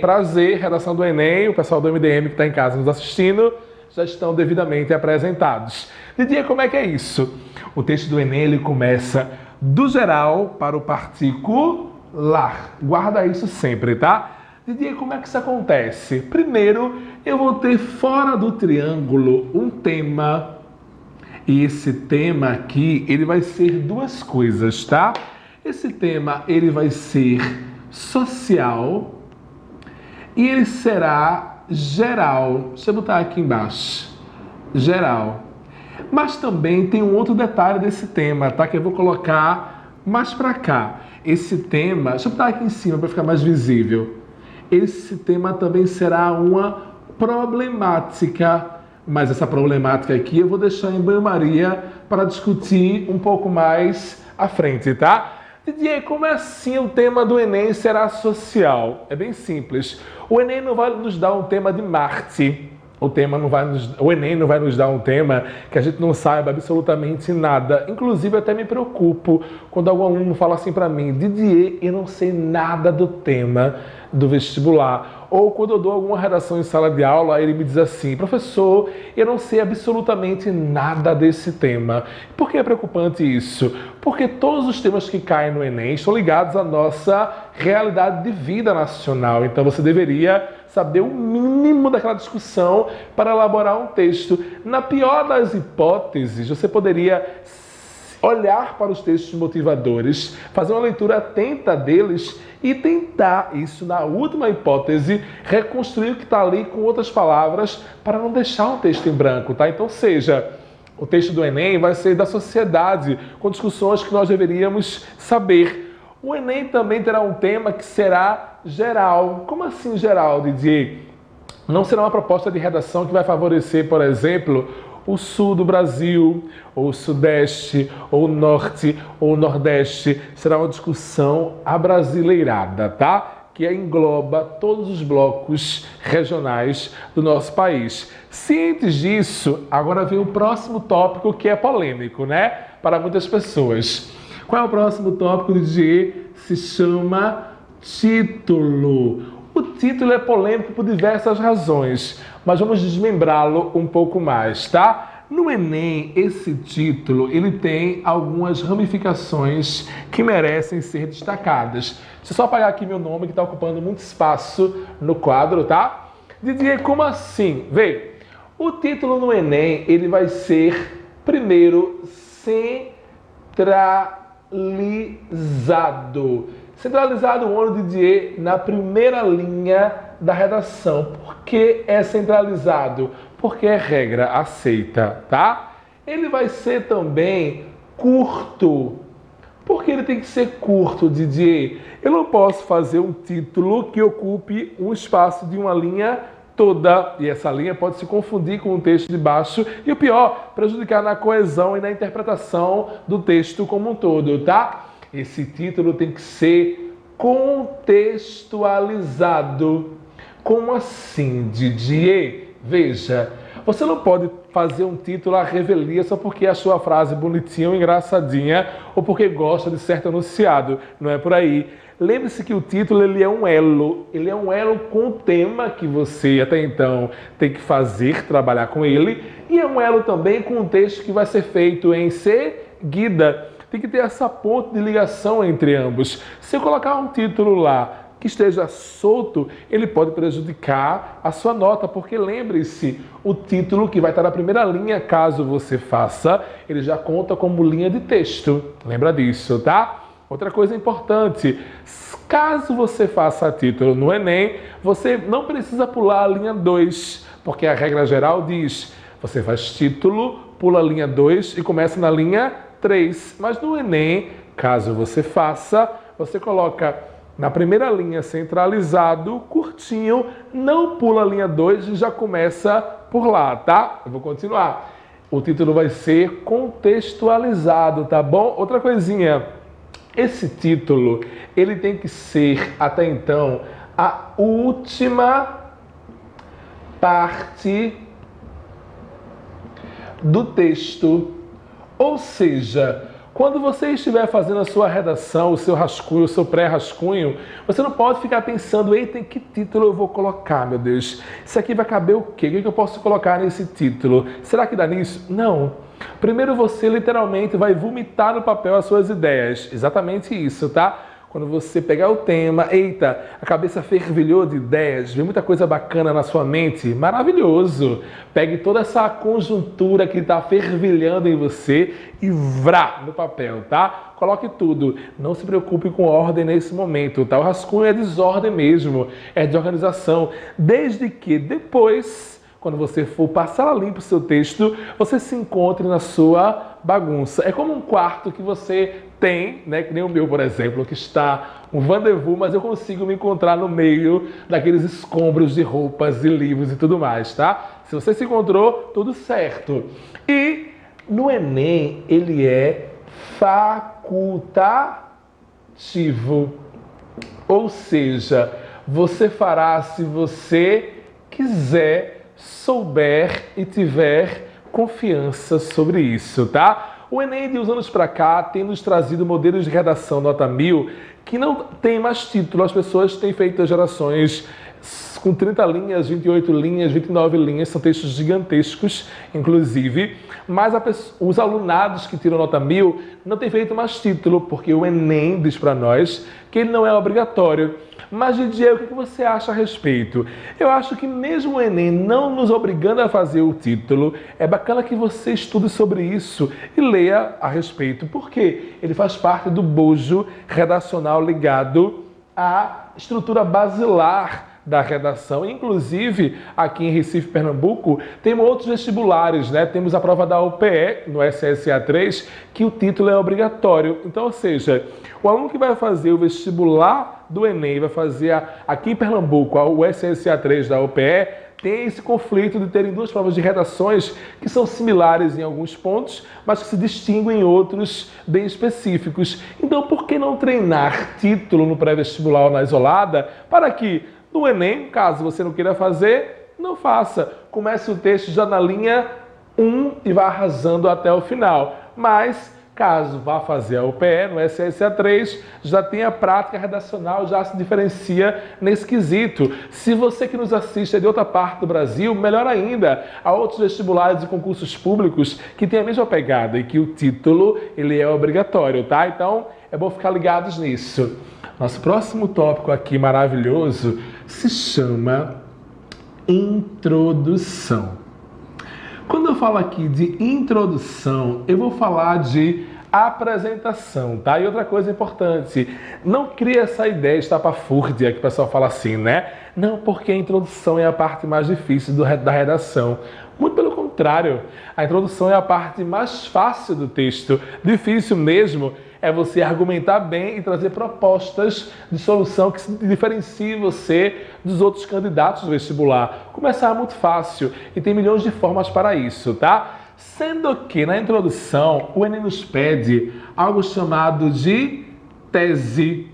F: Prazer, redação do Enem, o pessoal do MDM que está em casa nos assistindo já estão devidamente apresentados. Didier, como é que é isso? O texto do Enem, ele começa do geral para o particular. Guarda isso sempre, tá? Didier, como é que isso acontece? Primeiro, eu vou ter fora do triângulo um tema. E esse tema aqui, ele vai ser duas coisas, tá? Esse tema, ele vai ser social e ele será geral. Deixa eu botar aqui embaixo. Geral. Mas também tem um outro detalhe desse tema, tá? Que eu vou colocar mais para cá. Esse tema, deixa eu botar aqui em cima para ficar mais visível. Esse tema também será uma problemática. Mas essa problemática aqui eu vou deixar em banho-maria para discutir um pouco mais à frente, tá? Didier, como é assim o tema do Enem será social? É bem simples. O Enem não vai nos dar um tema de Marte. O Enem não vai nos dar um tema que a gente não saiba absolutamente nada. Inclusive, eu até me preocupo quando algum aluno fala assim para mim: Didier, eu não sei nada do tema do vestibular. Ou quando eu dou alguma redação em sala de aula, ele me diz assim: professor, eu não sei absolutamente nada desse tema. Por que é preocupante isso? Porque todos os temas que caem no Enem estão ligados à nossa realidade de vida nacional. Então você deveria saber o mínimo daquela discussão para elaborar um texto. Na pior das hipóteses, você poderia olhar para os textos motivadores, fazer uma leitura atenta deles e tentar, isso na última hipótese, reconstruir o que está ali com outras palavras para não deixar um texto em branco, tá? Então, seja, o texto do Enem vai ser da sociedade, com discussões que nós deveríamos saber. O Enem também terá um tema que será geral. Como assim geral, Didier? Não será uma proposta de redação que vai favorecer, por exemplo, o sul do Brasil, ou o sudeste, ou o norte, ou o nordeste. Será uma discussão abrasileirada, tá? Que engloba todos os blocos regionais do nosso país. Cientes disso, agora vem o próximo tópico que é polêmico, né? Para muitas pessoas. Qual é o próximo tópico, Didier? Se chama título. O título é polêmico por diversas razões, mas vamos desmembrá-lo um pouco mais, tá? No Enem, esse título, ele tem algumas ramificações que merecem ser destacadas. Deixa eu só apagar aqui meu nome, que está ocupando muito espaço no quadro, tá? Didier, como assim? Vê, o título no Enem, ele vai ser Primeiro, centralizado. Centralizado onde, Didier? Na primeira linha da redação. Por que é centralizado? Porque é regra aceita, tá? Ele vai ser também curto. Por que ele tem que ser curto, Didier? Eu não posso fazer um título que ocupe um espaço de uma linha toda, e essa linha pode se confundir com o texto de baixo e, o pior, prejudicar na coesão e na interpretação do texto como um todo, tá? Esse título tem que ser contextualizado. Como assim, Didier? Veja, você não pode fazer um título à revelia só porque achou a frase bonitinha ou engraçadinha ou porque gosta de certo enunciado. Não é por aí. Lembre-se que o título ele é um elo com o tema que você até então tem que fazer, trabalhar com ele, e é um elo também com o texto que vai ser feito em seguida. Tem que ter essa ponte de ligação entre ambos. Se eu colocar um título lá que esteja solto, ele pode prejudicar a sua nota, porque lembre-se, o título que vai estar na primeira linha, caso você faça, ele já conta como linha de texto. Lembra disso, tá? Outra coisa importante, caso você faça título no Enem, você não precisa pular a linha 2, porque a regra geral diz, você faz título, pula a linha 2 e começa na linha 3. Mas no Enem, caso você faça, você coloca na primeira linha centralizado, curtinho, não pula a linha 2 e já começa por lá, tá? Eu vou continuar. O título vai ser contextualizado, tá bom? Outra coisinha, esse título, ele tem que ser, até então, a última parte do texto. Ou seja, quando você estiver fazendo a sua redação, o seu rascunho, o seu pré-rascunho, você não pode ficar pensando, eita, em que título eu vou colocar, meu Deus? Isso aqui vai caber o quê? O que eu posso colocar nesse título? Será que dá nisso? Não. Primeiro você literalmente vai vomitar no papel as suas ideias. Exatamente isso, tá? Quando você pegar o tema, eita, a cabeça fervilhou de ideias, vê muita coisa bacana na sua mente, maravilhoso. Pegue toda essa conjuntura que está fervilhando em você e vrá no papel, tá? Coloque tudo. Não se preocupe com ordem nesse momento, tá? O rascunho é desordem mesmo, é de organização. Desde que depois, quando você for passar a limpo o seu texto, você se encontre na sua bagunça. É como um quarto que você tem, né, que nem o meu, por exemplo, que está um rendezvous, mas eu consigo me encontrar no meio daqueles escombros de roupas e livros e tudo mais, tá? Se você se encontrou, tudo certo. E no Enem, ele é facultativo. Ou seja, você fará se você quiser, souber e tiver confiança sobre isso, tá? O Enem de uns anos para cá tem nos trazido modelos de redação nota 1000 que não tem mais título. As pessoas têm feito gerações com 30 linhas, 28 linhas, 29 linhas, são textos gigantescos, inclusive, mas os alunados que tiram nota 1000 não têm feito mais título, porque o Enem diz para nós que ele não é obrigatório. Mas, Didier, o que você acha a respeito? Eu acho que mesmo o Enem não nos obrigando a fazer o título, é bacana que você estude sobre isso e leia a respeito, porque ele faz parte do bojo redacional ligado à estrutura basilar da redação. Inclusive, aqui em Recife, Pernambuco, tem outros vestibulares, né? Temos a prova da UPE, no SSA 3, que o título é obrigatório. Então, ou seja, o aluno que vai fazer o vestibular do Enem, vai fazer aqui em Pernambuco, o SSA 3 da UPE, tem esse conflito de terem duas provas de redações que são similares em alguns pontos, mas que se distinguem em outros bem específicos. Então, por que não treinar título no pré-vestibular ou na isolada para que no Enem, caso você não queira fazer, não faça. Comece o texto já na linha 1 e vá arrasando até o final. Mas, caso vá fazer a UPE, no SSA 3, já tem a prática redacional, já se diferencia nesse quesito. Se você que nos assiste é de outra parte do Brasil, melhor ainda. Há outros vestibulares e concursos públicos que têm a mesma pegada e que o título ele é obrigatório, tá? Então, é bom ficar ligados nisso. Nosso próximo tópico aqui maravilhoso se chama introdução. Quando eu falo aqui de introdução, eu vou falar de apresentação, tá? E outra coisa importante, não cria essa ideia estapafúrdia que o pessoal fala assim, né? Não, porque a introdução é a parte mais difícil da redação. Muito pelo contrário, a introdução é a parte mais fácil do texto. Difícil mesmo é você argumentar bem e trazer propostas de solução que diferenciem você dos outros candidatos do vestibular. Começar é muito fácil e tem milhões de formas para isso, tá? Sendo que na introdução o Enem nos pede algo chamado de tese.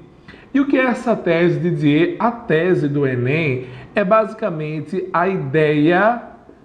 F: E o que é essa tese, Didier? A tese do Enem é basicamente a ideia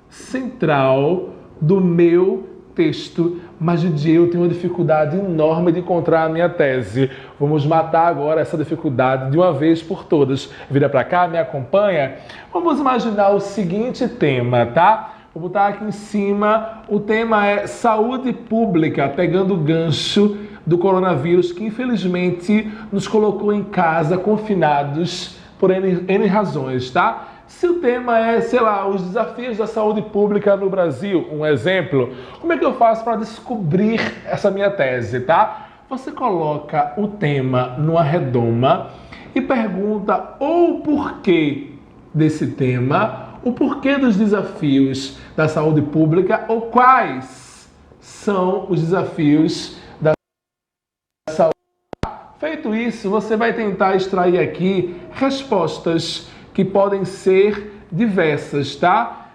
F: central do meu texto. Mas, Didier, eu tenho uma dificuldade enorme de encontrar a minha tese. Vamos matar agora essa dificuldade de uma vez por todas. Vira para cá, me acompanha? Vamos imaginar o seguinte tema, tá? Vou botar aqui em cima, o tema é saúde pública, pegando o gancho do coronavírus, que infelizmente nos colocou em casa, confinados, por N razões, tá? Se o tema é, sei lá, os desafios da saúde pública no Brasil, um exemplo, como é que eu faço para descobrir essa minha tese, tá? Você coloca o tema numa redoma e pergunta ou o porquê desse tema, o porquê dos desafios da saúde pública ou quais são os desafios da saúde. Feito isso, você vai tentar extrair aqui respostas que podem ser diversas, tá?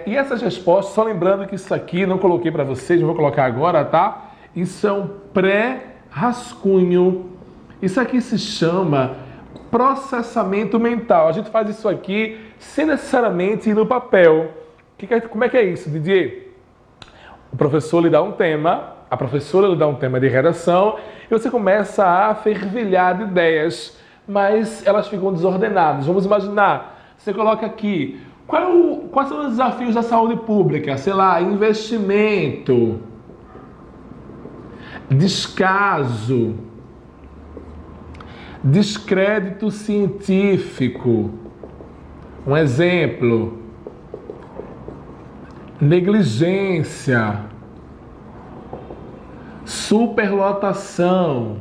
F: E essas respostas, só lembrando que isso aqui não coloquei para vocês, não vou colocar agora, tá? Isso é um pré-rascunho. Isso aqui se chama processamento mental. A gente faz isso aqui sem necessariamente ir no papel. Como é que é isso, Didier? O professor lhe dá um tema, a professora lhe dá um tema de redação e você começa a fervilhar de ideias, mas elas ficam desordenadas. Vamos imaginar, você coloca aqui, quais são os desafios da saúde pública? Sei lá, investimento, descaso, descrédito científico. Um exemplo, negligência, superlotação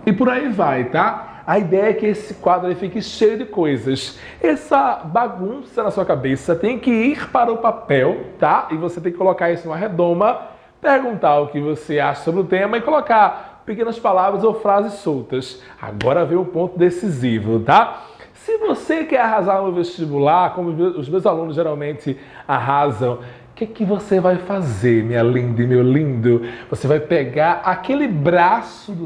F: e por aí vai, tá? A ideia é que esse quadro aí fique cheio de coisas. Essa bagunça na sua cabeça tem que ir para o papel, tá? E você tem que colocar isso numa redoma, perguntar o que você acha sobre o tema e colocar pequenas palavras ou frases soltas. Agora vem o ponto decisivo, tá? Se você quer arrasar no vestibular, como os meus alunos geralmente arrasam, o que você vai fazer, minha linda e meu lindo? Você vai pegar aquele braço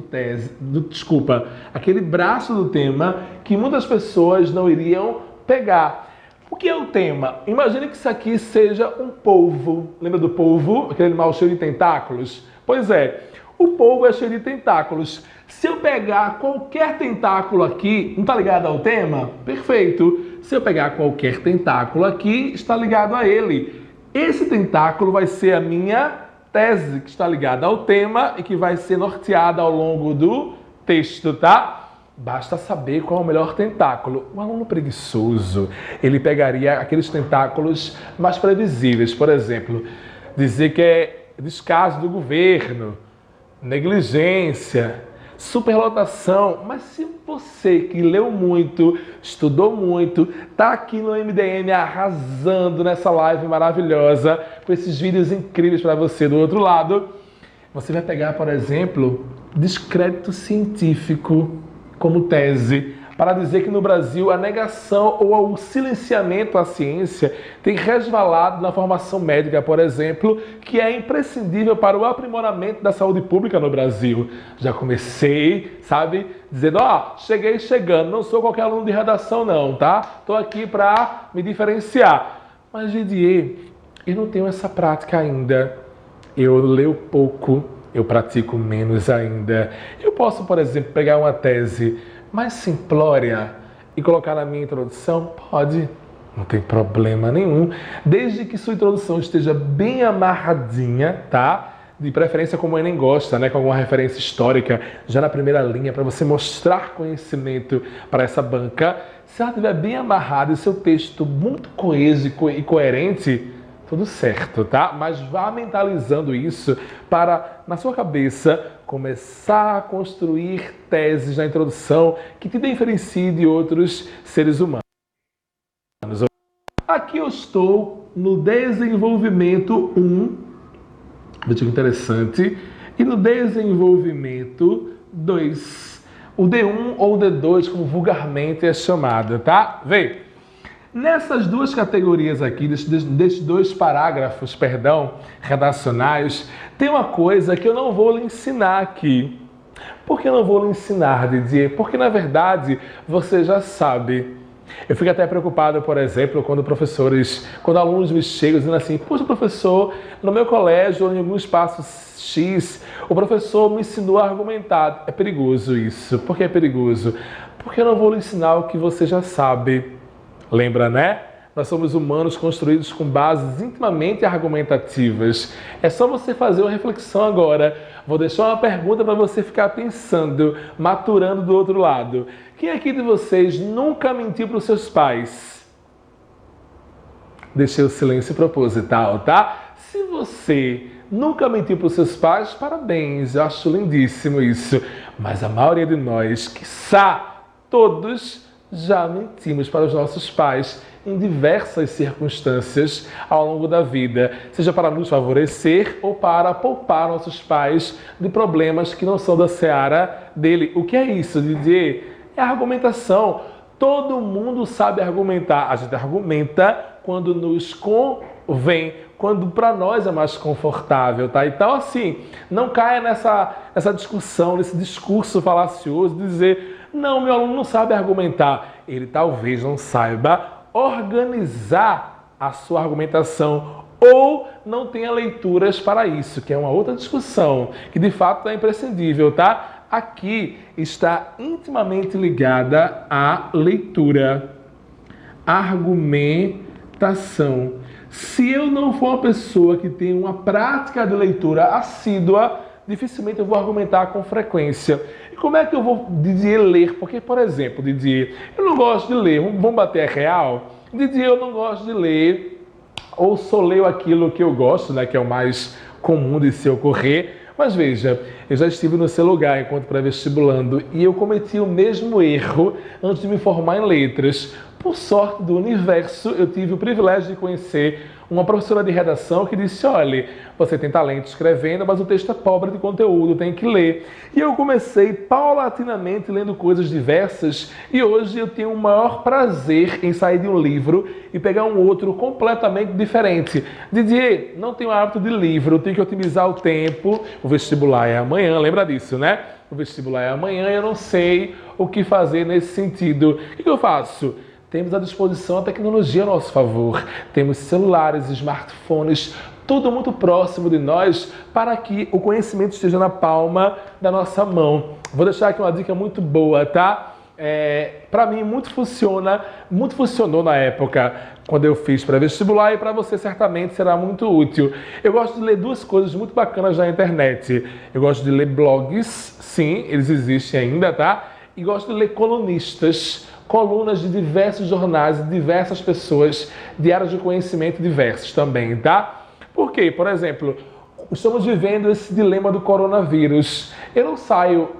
F: aquele braço do tema que muitas pessoas não iriam pegar. O que é o tema? Imagine que isso aqui seja um polvo. Lembra do polvo? Aquele animal cheio de tentáculos? Pois é, o polvo é cheio de tentáculos. Se eu pegar qualquer tentáculo aqui, não está ligado ao tema? Perfeito. Se eu pegar qualquer tentáculo aqui, está ligado a ele. Esse tentáculo vai ser a minha tese, que está ligada ao tema e que vai ser norteada ao longo do texto, tá? Basta saber qual é o melhor tentáculo. O aluno preguiçoso, ele pegaria aqueles tentáculos mais previsíveis. Por exemplo, dizer que é descaso do governo, negligência, superlotação. Mas se você que leu muito, estudou muito, tá aqui no MDM arrasando nessa live maravilhosa, com esses vídeos incríveis para você do outro lado, você vai pegar, por exemplo, descrédito científico como tese, para dizer que no Brasil a negação ou o silenciamento à ciência tem resvalado na formação médica, por exemplo, que é imprescindível para o aprimoramento da saúde pública no Brasil. Já comecei, sabe, dizendo, cheguei chegando, não sou qualquer aluno de redação não, tá? Estou aqui para me diferenciar. Mas, Didier, eu não tenho essa prática ainda. Eu leio pouco, eu pratico menos ainda. Eu posso, por exemplo, pegar uma tese mais simplória e colocar na minha introdução? Pode, não tem problema nenhum, desde que sua introdução esteja bem amarradinha, tá? De preferência como o Enem gosta, né? Com alguma referência histórica já na primeira linha, para você mostrar conhecimento para essa banca. Se ela estiver bem amarrada e seu texto muito coeso e coerente, tudo certo, tá? Mas vá mentalizando isso para, na sua cabeça, começar a construir teses na introdução que te diferenciem de outros seres humanos. Aqui eu estou no desenvolvimento 1, veja que interessante, e no desenvolvimento 2, o D1 ou D2, como vulgarmente é chamado, tá? Vê, nessas duas categorias aqui, desses dois parágrafos, redacionais, tem uma coisa que eu não vou lhe ensinar aqui. Por que eu não vou lhe ensinar, Didier? Porque, na verdade, você já sabe. Eu fico até preocupado, por exemplo, quando alunos me chegam dizendo assim, poxa, professor, no meu colégio ou em algum espaço X, o professor me ensinou a argumentar. É perigoso isso. Por que é perigoso? Porque eu não vou lhe ensinar o que você já sabe. Lembra, né? Nós somos humanos construídos com bases intimamente argumentativas. É só você fazer uma reflexão agora. Vou deixar uma pergunta para você ficar pensando, maturando do outro lado. Quem aqui de vocês nunca mentiu para os seus pais? Deixei o silêncio proposital, tá? Se você nunca mentiu para os seus pais, parabéns, eu acho lindíssimo isso. Mas a maioria de nós, quiçá todos, já mentimos para os nossos pais em diversas circunstâncias ao longo da vida, seja para nos favorecer ou para poupar nossos pais de problemas que não são da seara dele. O que é isso, Didier? É argumentação. Todo mundo sabe argumentar. A gente argumenta quando nos convém, quando para nós é mais confortável, tá? Então, assim, não caia nessa discussão, nesse discurso falacioso de dizer, não, meu aluno não sabe argumentar. Ele talvez não saiba organizar a sua argumentação ou não tenha leituras para isso, que é uma outra discussão, que de fato é imprescindível, tá? Aqui está intimamente ligada à leitura, argumentação. Se eu não for uma pessoa que tem uma prática de leitura assídua, dificilmente eu vou argumentar com frequência. E como é que eu vou, Didier, ler? Porque, por exemplo, Didier, eu não gosto de ler, vamos bater a real? Didier, eu não gosto de ler, ou só leio aquilo que eu gosto, né, que é o mais comum de se ocorrer. Mas veja, eu já estive no seu lugar enquanto pré-vestibulando e eu cometi o mesmo erro antes de me formar em letras. Por sorte do universo, eu tive o privilégio de conhecer uma professora de redação que disse, olha, você tem talento escrevendo, mas o texto é pobre de conteúdo, tem que ler. E eu comecei paulatinamente lendo coisas diversas e hoje eu tenho o maior prazer em sair de um livro e pegar um outro completamente diferente. Didier, não tenho hábito de livro, tenho que otimizar o tempo, o vestibular é amanhã, lembra disso, né? O vestibular é amanhã e eu não sei o que fazer nesse sentido. O que eu faço? Temos à disposição a tecnologia a nosso favor. Temos celulares, smartphones, tudo muito próximo de nós para que o conhecimento esteja na palma da nossa mão. Vou deixar aqui uma dica muito boa, tá? Para mim muito funcionou na época quando eu fiz pré-vestibular e para você certamente será muito útil. Eu gosto de ler duas coisas muito bacanas na internet. Eu gosto de ler blogs, sim, eles existem ainda, tá? E gosto de ler colunas de diversos jornais, de diversas pessoas, de áreas de conhecimento diversas também, tá? Por quê? Por exemplo, estamos vivendo esse dilema do coronavírus. Eu não saio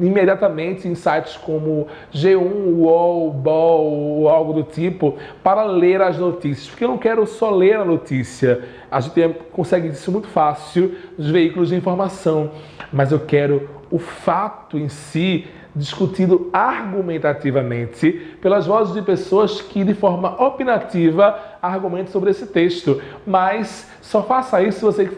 F: imediatamente em sites como G1, UOL, BOL ou algo do tipo para ler as notícias, porque eu não quero só ler a notícia. A gente consegue isso muito fácil nos veículos de informação, mas eu quero o fato em si discutido argumentativamente pelas vozes de pessoas que de forma opinativa argumentam sobre esse texto. Mas só faça isso se você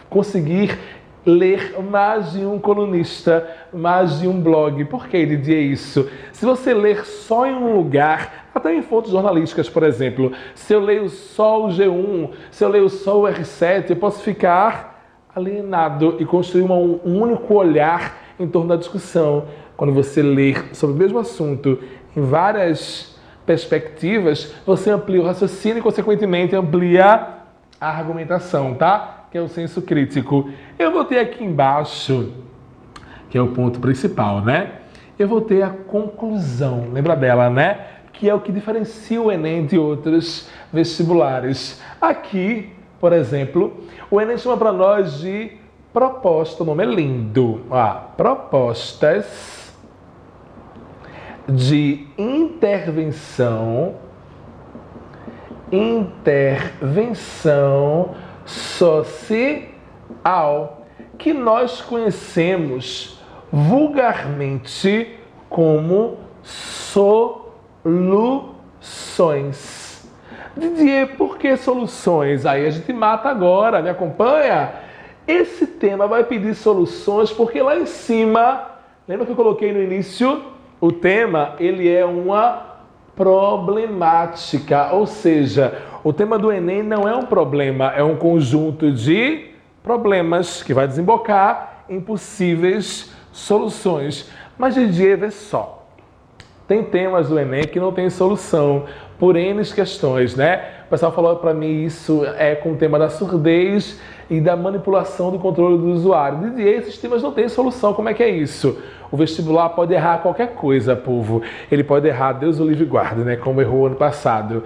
F: conseguir ler mais de um colunista, mais de um blog. Por que, Didier, isso? Se você ler só em um lugar, até em fontes jornalísticas, por exemplo, se eu leio só o G1, se eu leio só o R7, eu posso ficar alienado e construir um único olhar em torno da discussão. Quando você ler sobre o mesmo assunto em várias perspectivas, você amplia o raciocínio e, consequentemente, amplia a argumentação, tá? Que é o senso crítico. Eu vou ter aqui embaixo, que é o ponto principal, né? Eu vou ter a conclusão, lembra dela, né? Que é o que diferencia o Enem de outros vestibulares. Aqui por exemplo, o Enem chama para nós de proposta, o nome é lindo. Propostas de intervenção social, que nós conhecemos vulgarmente como soluções. Didier, por que soluções? Aí a gente mata agora, me acompanha? Esse tema vai pedir soluções porque lá em cima, lembra que eu coloquei no início? O tema, ele é uma problemática, ou seja, o tema do Enem não é um problema, é um conjunto de problemas que vai desembocar em possíveis soluções. Mas, Didier, vê só, tem temas do Enem que não tem solução, por N questões, né? O pessoal falou para mim isso com o tema da surdez e da manipulação do controle do usuário. Didier, esses temas não têm solução, como é que é isso? O vestibular pode errar qualquer coisa, povo. Ele pode errar, Deus o livre guarde, né? Como errou ano passado.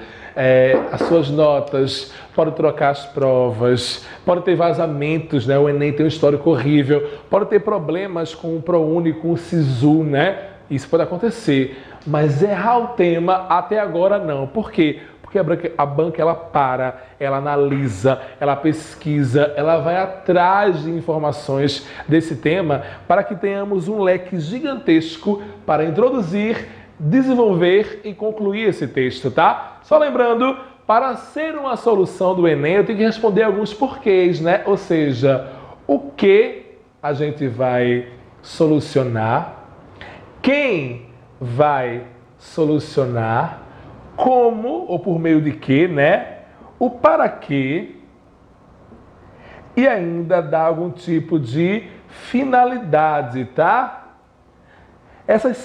F: As suas notas, pode trocar as provas, pode ter vazamentos, né? O Enem tem um histórico horrível, pode ter problemas com o ProUni, com o SISU, né? Isso pode acontecer. Mas errar o tema, até agora não. Por quê? Porque a banca, ela para, ela analisa, ela pesquisa, ela vai atrás de informações desse tema para que tenhamos um leque gigantesco para introduzir, desenvolver e concluir esse texto, tá? Só lembrando, para ser uma solução do Enem, eu tenho que responder alguns porquês, né? Ou seja, o que a gente vai solucionar, quem vai solucionar, como ou por meio de que, né? O para quê e ainda dá algum tipo de finalidade, tá? Esses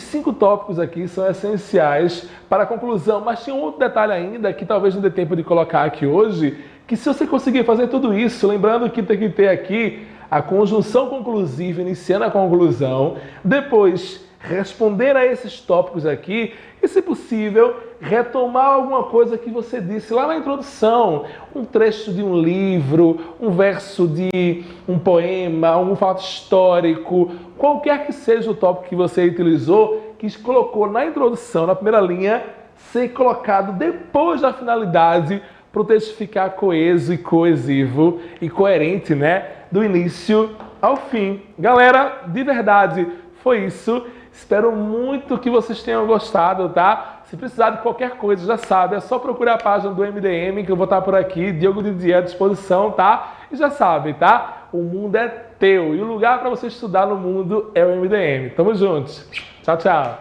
F: cinco tópicos aqui são essenciais para a conclusão, mas tinha um outro detalhe ainda que talvez não dê tempo de colocar aqui hoje, que se você conseguir fazer tudo isso, lembrando que tem que ter aqui a conjunção conclusiva, iniciando a conclusão, depois responder a esses tópicos aqui e, se possível, retomar alguma coisa que você disse lá na introdução, um trecho de um livro, um verso de um poema, um fato histórico, qualquer que seja o tópico que você utilizou, que colocou na introdução, na primeira linha, ser colocado depois da finalidade para o texto ficar coeso e coesivo e coerente, né? Do início ao fim. Galera, de verdade, foi isso. Espero muito que vocês tenham gostado, tá? Se precisar de qualquer coisa, já sabe, é só procurar a página do MDM, que eu vou estar por aqui, Diogo Didier à disposição, tá? E já sabe, tá? O mundo é teu e o lugar para você estudar no mundo é o MDM. Tamo juntos. Tchau, tchau.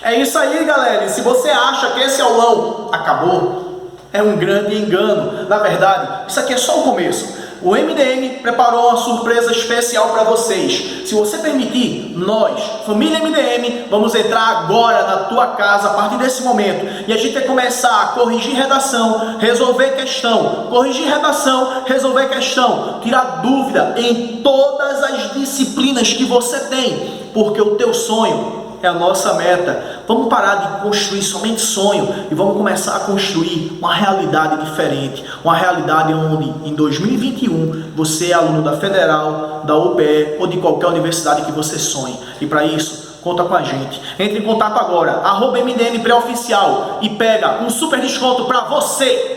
A: É isso aí, galera. E se você acha que esse aulão acabou, é um grande engano. Na verdade, isso aqui é só o começo. O MDM preparou uma surpresa especial para vocês. Se você permitir, nós, família MDM, vamos entrar agora na tua casa a partir desse momento. E a gente vai começar a corrigir redação, resolver questão, corrigir redação, resolver questão, tirar dúvida em todas as disciplinas que você tem. Porque o teu sonho é a nossa meta. Vamos parar de construir somente sonho e vamos começar a construir uma realidade diferente. Uma realidade onde, em 2021, você é aluno da Federal, da UPE ou de qualquer universidade que você sonhe. E para isso, conta com a gente. Entre em contato agora, @MDM Pré-Oficial, e pega um super desconto para você.